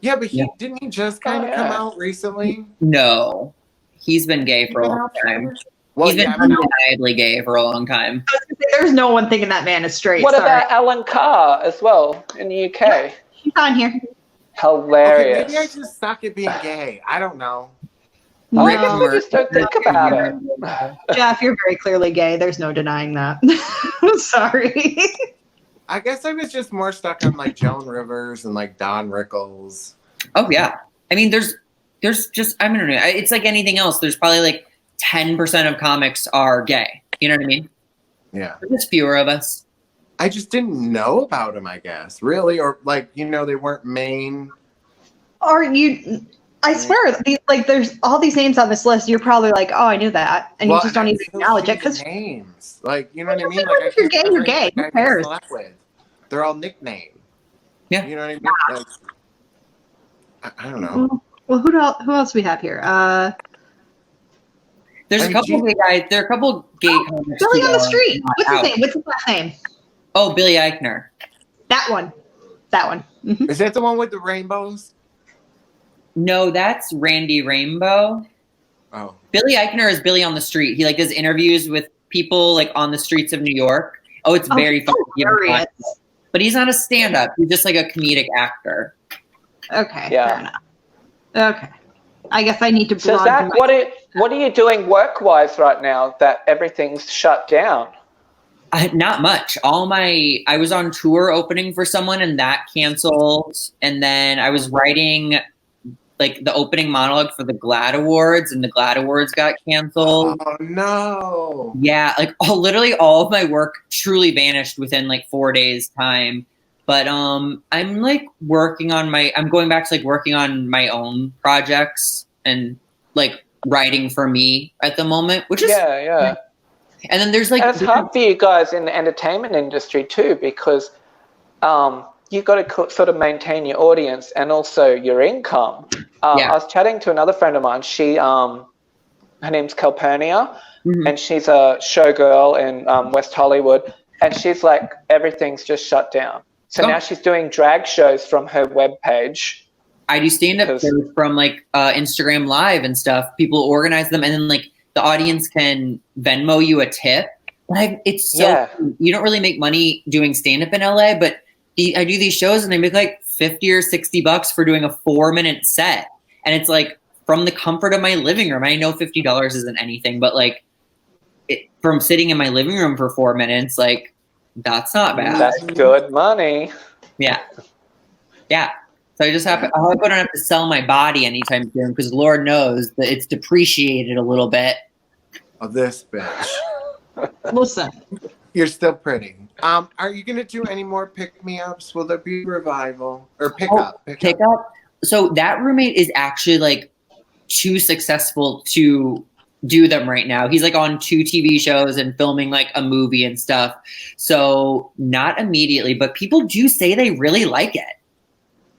[SPEAKER 1] Yeah, but didn't he just kind of come out recently?
[SPEAKER 6] No. He's been gay for a long time.
[SPEAKER 1] Well,
[SPEAKER 6] He's been undeniably gay for a long time.
[SPEAKER 4] There's no one thinking that man is straight.
[SPEAKER 3] What about Alan Carr as well in the UK?
[SPEAKER 4] Yeah, she's on here.
[SPEAKER 3] Hilarious.
[SPEAKER 1] Okay, maybe I just suck at being gay. I don't know.
[SPEAKER 3] I guess we just don't think about it.
[SPEAKER 4] Jeff, you're very clearly gay. There's no denying that. Sorry.
[SPEAKER 1] I guess I was just more stuck on like Joan Rivers and like Don Rickles.
[SPEAKER 6] Oh yeah. I mean, there's just, I don't know. It's like anything else. There's probably like 10% of comics are gay. You know what I mean?
[SPEAKER 1] Yeah.
[SPEAKER 6] There's fewer of us.
[SPEAKER 1] I just didn't know about them, I guess. Really? Or like, they weren't main.
[SPEAKER 4] Or I swear, there's all these names on this list. You're probably like, oh, I knew that. And you just don't even acknowledge it. Because
[SPEAKER 1] names. Like, you know what I mean?
[SPEAKER 4] Like, if you're gay, you're gay. Who cares?
[SPEAKER 1] They're all nicknames.
[SPEAKER 6] Yeah.
[SPEAKER 1] You know what I mean?
[SPEAKER 4] Yeah.
[SPEAKER 1] Like, I don't know.
[SPEAKER 4] Well, who else we have here?
[SPEAKER 6] There's a couple gay guys. There are a couple gay comics.
[SPEAKER 4] Billy on the Street. What's his name? What's his last name?
[SPEAKER 6] Oh, Billy Eichner.
[SPEAKER 4] That one. Mm-hmm.
[SPEAKER 1] Is that the one with the rainbows?
[SPEAKER 6] No, that's Randy Rainbow.
[SPEAKER 1] Oh.
[SPEAKER 6] Billy Eichner is Billy on the Street. He like does interviews with people like on the streets of New York. Oh, it's very funny. But he's not a stand-up. He's just like a comedic actor.
[SPEAKER 4] Okay.
[SPEAKER 3] Yeah.
[SPEAKER 4] Fair enough. Okay. I guess I need to.
[SPEAKER 3] So Zach, what are you doing work-wise right now that everything's shut down?
[SPEAKER 6] Not much. I was on tour opening for someone and that canceled. And then I was writing like the opening monologue for the GLAAD Awards and the GLAAD Awards got canceled.
[SPEAKER 1] Oh no.
[SPEAKER 6] Yeah. Like literally all of my work truly vanished within like 4 days time. But I'm like I'm going back to like working on my own projects and like writing for me at the moment, which is
[SPEAKER 3] yeah.
[SPEAKER 6] And then there's like
[SPEAKER 3] and it's hard for you guys in the entertainment industry too, because you've got to sort of maintain your audience and also your income. I was chatting to another friend of mine. She, her name's Calpurnia, and she's a showgirl in West Hollywood, and she's like, everything's just shut down. So now she's doing drag shows from her webpage.
[SPEAKER 6] I do stand-up shows from like Instagram Live and stuff. People organize them, and then like the audience can Venmo you a tip. It's so you don't really make money doing stand-up in LA, but I do these shows and I make like $50 or $60 for doing a 4-minute set, and it's like from the comfort of my living room. I know $50 isn't anything, but like from sitting in my living room for 4 minutes, like That's not bad.
[SPEAKER 3] That's good money.
[SPEAKER 6] Yeah. Yeah. So I hope I don't have to sell my body anytime soon because Lord knows that it's depreciated a little bit.
[SPEAKER 1] Oh, this bitch.
[SPEAKER 4] Listen.
[SPEAKER 1] You're still pretty. Are you gonna do any more pick-me-ups? Will there be revival or pick up?
[SPEAKER 6] So that roommate is actually like too successful to do them right now. He's like on 2 TV shows and filming like a movie and stuff. So not immediately, but people do say they really like it.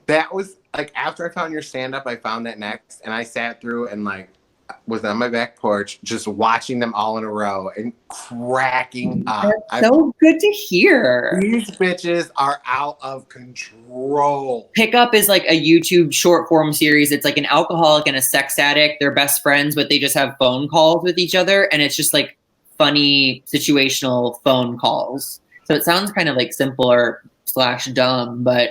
[SPEAKER 1] That was like after I found your stand-up, I found that next, and I sat through and like was on my back porch just watching them all in a row and cracking up.
[SPEAKER 6] That's so good to hear.
[SPEAKER 1] These bitches are out of control.
[SPEAKER 6] Pickup is like a YouTube short form series. It's like an alcoholic and a sex addict. They're best friends, but they just have phone calls with each other. And it's just like funny situational phone calls. So it sounds kind of like simpler / dumb, but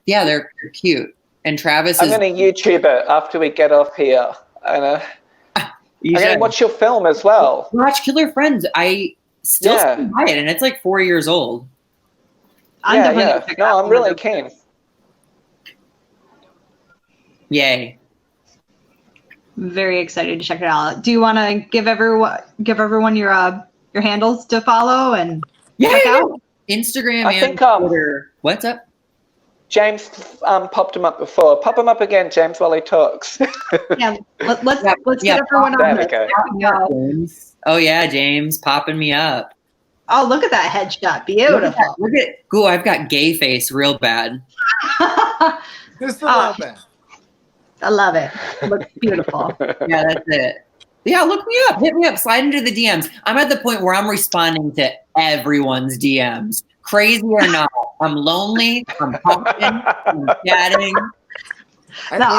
[SPEAKER 6] yeah, they're cute. And Travis
[SPEAKER 3] I'm going to YouTube it after we get off here. And I'm going to watch your film as well.
[SPEAKER 6] Watch Killer Friends. I still stand by it, and it's like 4 years old.
[SPEAKER 3] Yeah. No, I'm really keen.
[SPEAKER 6] Yay.
[SPEAKER 4] Very excited to check it out. Do you want to give everyone your handles to follow and check out?
[SPEAKER 6] Instagram
[SPEAKER 3] and
[SPEAKER 6] Twitter. What's up?
[SPEAKER 3] James popped him up before. Pop him up again, James, while he talks.
[SPEAKER 4] Yeah, let's get everyone on this.
[SPEAKER 6] Oh yeah, James popping me up.
[SPEAKER 4] Oh, look at that headshot. Beautiful.
[SPEAKER 6] Look at ooh, I've got gay face real bad.
[SPEAKER 1] Just a little bit.
[SPEAKER 4] I love it. It looks beautiful.
[SPEAKER 6] Yeah, that's it. Yeah, look me up. Hit me up. Slide into the DMs. I'm at the point where I'm responding to everyone's DMs. Crazy or not, I'm lonely. I'm talking. I'm chatting.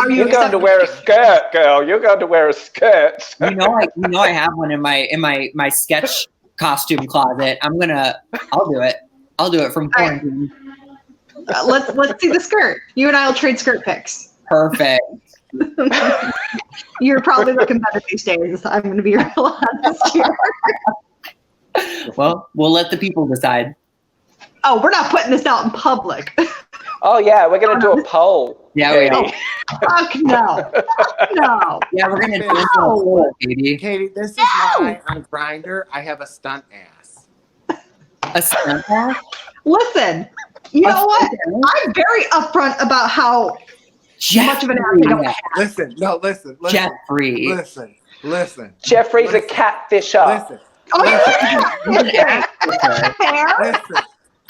[SPEAKER 3] You're going to wear a skirt, girl. You're going to wear a skirt.
[SPEAKER 6] You know I have one in my sketch costume closet. I'll do it. I'll do it from quarantine.
[SPEAKER 4] Let's see the skirt. You and I will trade skirt pics.
[SPEAKER 6] Perfect.
[SPEAKER 4] You're probably looking better these days. I'm going to be real honest here.
[SPEAKER 6] Well, we'll let the people decide.
[SPEAKER 4] Oh, we're not putting this out in public.
[SPEAKER 3] Oh yeah, we're gonna do a poll.
[SPEAKER 6] Yeah, we are.
[SPEAKER 4] Fuck no. Fuck no.
[SPEAKER 6] Yeah, we're gonna do a poll, baby.
[SPEAKER 1] Katie, this is why on Grindr I have a stunt ass.
[SPEAKER 6] A stunt ass?
[SPEAKER 4] Listen, you know what? I'm very upfront about how much of an ass I don't have.
[SPEAKER 1] Listen.
[SPEAKER 6] Jeffrey.
[SPEAKER 1] Listen.
[SPEAKER 3] Jeffrey's a catfisher.
[SPEAKER 1] Listen.
[SPEAKER 4] Oh, yeah.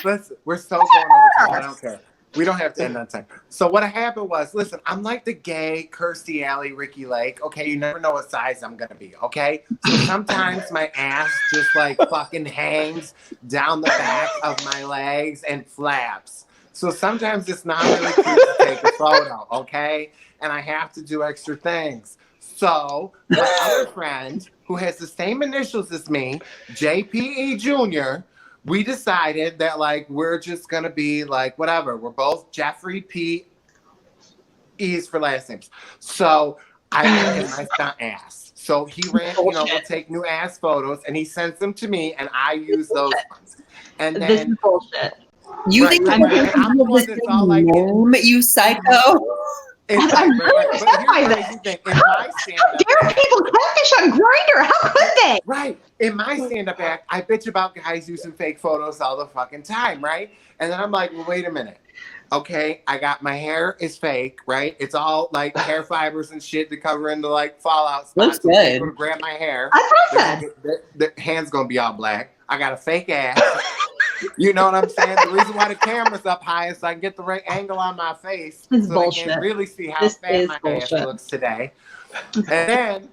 [SPEAKER 1] Listen, we're so going over time. I don't care. We don't have to end on time. So what happened was, listen, I'm like the gay Kirstie Alley, Ricky Lake. Okay, you never know what size I'm gonna be. Okay, so sometimes my ass just like fucking hangs down the back of my legs and flaps. So sometimes it's not really cute to take a photo. Okay, and I have to do extra things. So my other friend, who has the same initials as me, JPE Jr., we decided that like we're just gonna be like whatever. We're both Jeffrey P. E's for last names. So I ran him my stunt ass. So he ran, we'll take new ass photos and he sends them to me and I use those ones. And then
[SPEAKER 4] this is bullshit.
[SPEAKER 6] You think I'm the one that's all like you psycho?
[SPEAKER 1] It's
[SPEAKER 4] I'm
[SPEAKER 1] like,
[SPEAKER 4] really upset by this. How dare people catfish on Grindr? How could they?
[SPEAKER 1] Right. In my stand-up act, I bitch about guys using fake photos all the fucking time, right? And then I'm like, well, wait a minute. Okay, I got my hair is fake, right? It's all like hair fibers and shit to cover in the like fallout spots.
[SPEAKER 6] Looks good.
[SPEAKER 1] People to grab my hair.
[SPEAKER 4] That's what I said.
[SPEAKER 1] The hand's gonna be all black. I got a fake ass. You know what I'm saying? The reason why the camera's up high is so I can get the right angle on my face
[SPEAKER 4] This is
[SPEAKER 1] so
[SPEAKER 4] bullshit.
[SPEAKER 1] they can really see how fat my ass looks today. And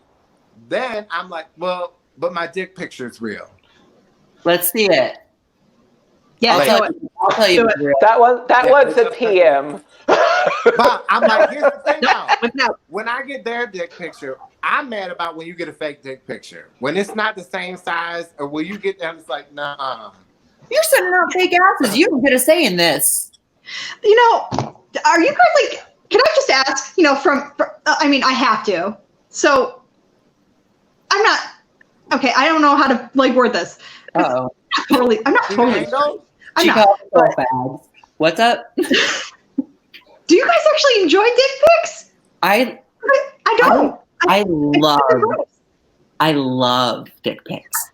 [SPEAKER 1] then I'm like, well, but my dick picture's real.
[SPEAKER 6] Let's see it.
[SPEAKER 4] Yeah,
[SPEAKER 6] I'll tell you.
[SPEAKER 3] That one's a PM.
[SPEAKER 1] But I'm like, here's the thing though.
[SPEAKER 4] No.
[SPEAKER 1] When I get their dick picture, I'm mad about when you get a fake dick picture. When it's not the same size, or when you get them, it's like, nah.
[SPEAKER 6] You're sending out fake asses. You don't get a say in this.
[SPEAKER 4] You know, are you guys like, can I just ask, you know, I mean, I have to. So, I'm not, okay, I don't know how to like word this.
[SPEAKER 6] Oh,
[SPEAKER 4] I'm not totally.
[SPEAKER 6] she calls herself bags. What's up?
[SPEAKER 4] Do you guys actually enjoy dick pics?
[SPEAKER 6] I
[SPEAKER 4] don't.
[SPEAKER 6] I love dick pics.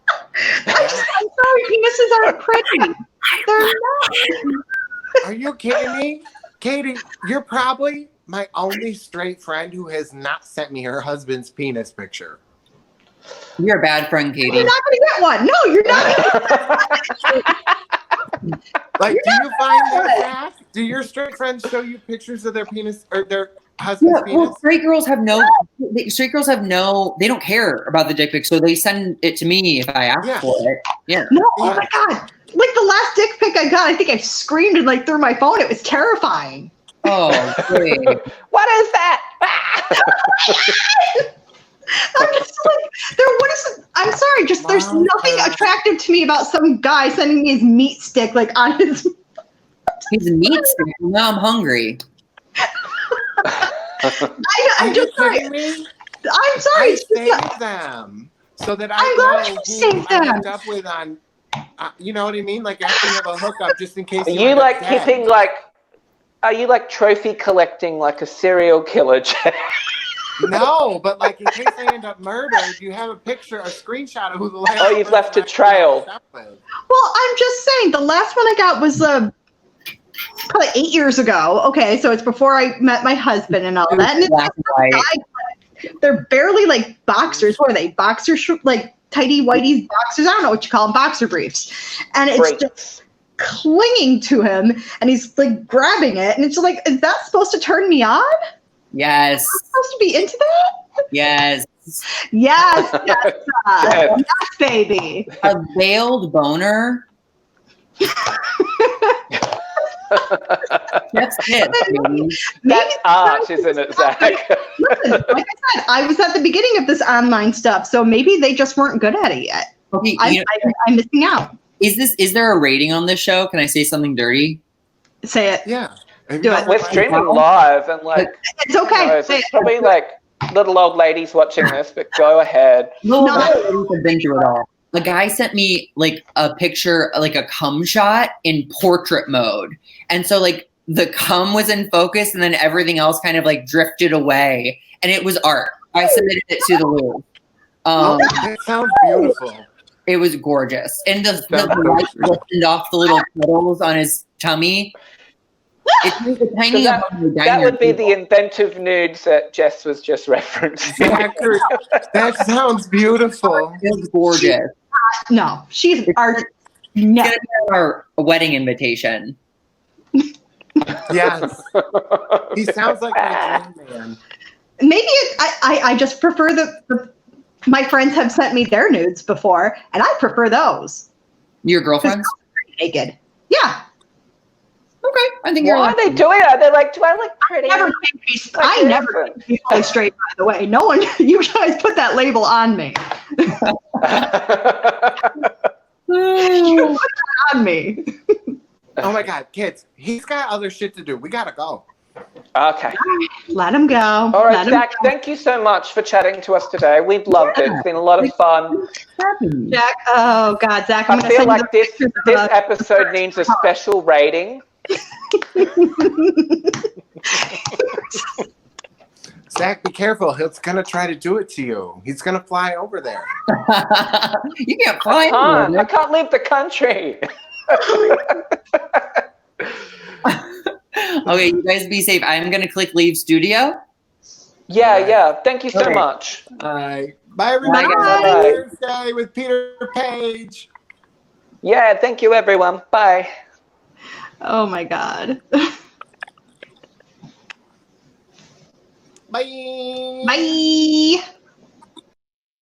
[SPEAKER 4] I'm sorry, penises aren't pretty. They're not.
[SPEAKER 1] Are you kidding me? Katie, you're probably my only straight friend who has not sent me her husband's penis picture.
[SPEAKER 6] You're a bad friend, Katie.
[SPEAKER 4] You're not going to get one. No, you're not.
[SPEAKER 1] Like, do you find that? Do your straight friends show you pictures of their penis or their husband's penis?
[SPEAKER 6] Well, straight girls have no. They don't care about the dick pic, so they send it to me if I ask for it. Yeah.
[SPEAKER 4] No, oh my god! Like the last dick pic I got, I think I screamed and like threw my phone. It was terrifying.
[SPEAKER 6] Oh, great.
[SPEAKER 3] What is that?
[SPEAKER 4] I'm just like, I'm sorry, just there's nothing attractive to me about some guy sending me his meat stick like on his
[SPEAKER 6] meat stick. Now I'm hungry.
[SPEAKER 1] I'm just sorry.
[SPEAKER 4] I'm sorry.
[SPEAKER 1] I saved them so that
[SPEAKER 4] I'm glad you saved them.
[SPEAKER 1] I end up with on. You know what I mean? Like I have to have a hookup just in case.
[SPEAKER 3] Are you like keeping like? Are you like trophy collecting like a serial killer?
[SPEAKER 1] No, but like in case I end up murdered, you have a picture, a screenshot of who the last.
[SPEAKER 3] Oh, you've left a trail.
[SPEAKER 4] Well, I'm just saying the last one I got was probably 8 years ago. Okay, so it's before I met my husband and all that. And it's they're barely like boxers. What are they? Like tighty whitey's boxers. I don't know what you call them. Boxer briefs. And it's just clinging to him, and he's like grabbing it, and it's like, is that supposed to turn me on?
[SPEAKER 6] Yes.
[SPEAKER 4] Am I supposed to be into that?
[SPEAKER 6] Yes.
[SPEAKER 4] Yes. Yes, baby.
[SPEAKER 6] A veiled boner. That's it.
[SPEAKER 3] That's art, isn't it, Zach?
[SPEAKER 4] Listen, like I said, I was at the beginning of this online stuff, so maybe they just weren't good at it yet.
[SPEAKER 6] Okay,
[SPEAKER 4] I'm missing out.
[SPEAKER 6] Is there a rating on this show? Can I say something dirty?
[SPEAKER 4] Say it.
[SPEAKER 1] Yeah.
[SPEAKER 4] Do it.
[SPEAKER 3] We're streaming live, and like
[SPEAKER 4] it's okay.
[SPEAKER 3] There's probably like little old ladies watching this, but go ahead.
[SPEAKER 6] No, I've been through it all. The guy sent me like a picture, like a cum shot in portrait mode, and so like the cum was in focus, and then everything else kind of like drifted away, and it was art. I submitted it to the Louvre.
[SPEAKER 1] That sounds beautiful.
[SPEAKER 6] It was gorgeous, and the light listened off the little petals on his tummy. It's like a tiny
[SPEAKER 3] that would be the inventive nudes that Jess was just referencing.
[SPEAKER 1] That sounds beautiful.
[SPEAKER 6] It's gorgeous.
[SPEAKER 4] No, she's art.
[SPEAKER 6] It's gonna be our wedding invitation.
[SPEAKER 1] Yes, he sounds like my dream man.
[SPEAKER 4] Maybe I just prefer my friends have sent me their nudes before, and I prefer those.
[SPEAKER 6] Your girlfriends?
[SPEAKER 4] Naked. Yeah.
[SPEAKER 6] Okay, I think you're.
[SPEAKER 3] What are they doing? Are they like, do I look pretty?
[SPEAKER 4] I never be fully straight, by the way. No one, you guys put that label on me. You put that on me.
[SPEAKER 1] Oh my God, kids, he's got other shit to do. We gotta go.
[SPEAKER 3] Okay.
[SPEAKER 4] Let him go.
[SPEAKER 3] All right, Zach, thank you so much for chatting to us today. We've loved it. It's been a lot of fun.
[SPEAKER 4] Jack, oh God, Zach.
[SPEAKER 3] I feel like this episode needs a special rating.
[SPEAKER 1] Zach, be careful. He's gonna try to do it to you. He's gonna fly over there.
[SPEAKER 6] You can't fly.
[SPEAKER 3] I can't leave the country.
[SPEAKER 6] Okay, you guys be safe. I'm gonna click leave studio.
[SPEAKER 3] Yeah. Thank you so much.
[SPEAKER 1] All right. Bye, everybody.
[SPEAKER 3] Bye.
[SPEAKER 1] Thursday with Peter Page.
[SPEAKER 3] Yeah, thank you, everyone. Bye.
[SPEAKER 4] Oh my God.
[SPEAKER 1] Bye.
[SPEAKER 4] Bye.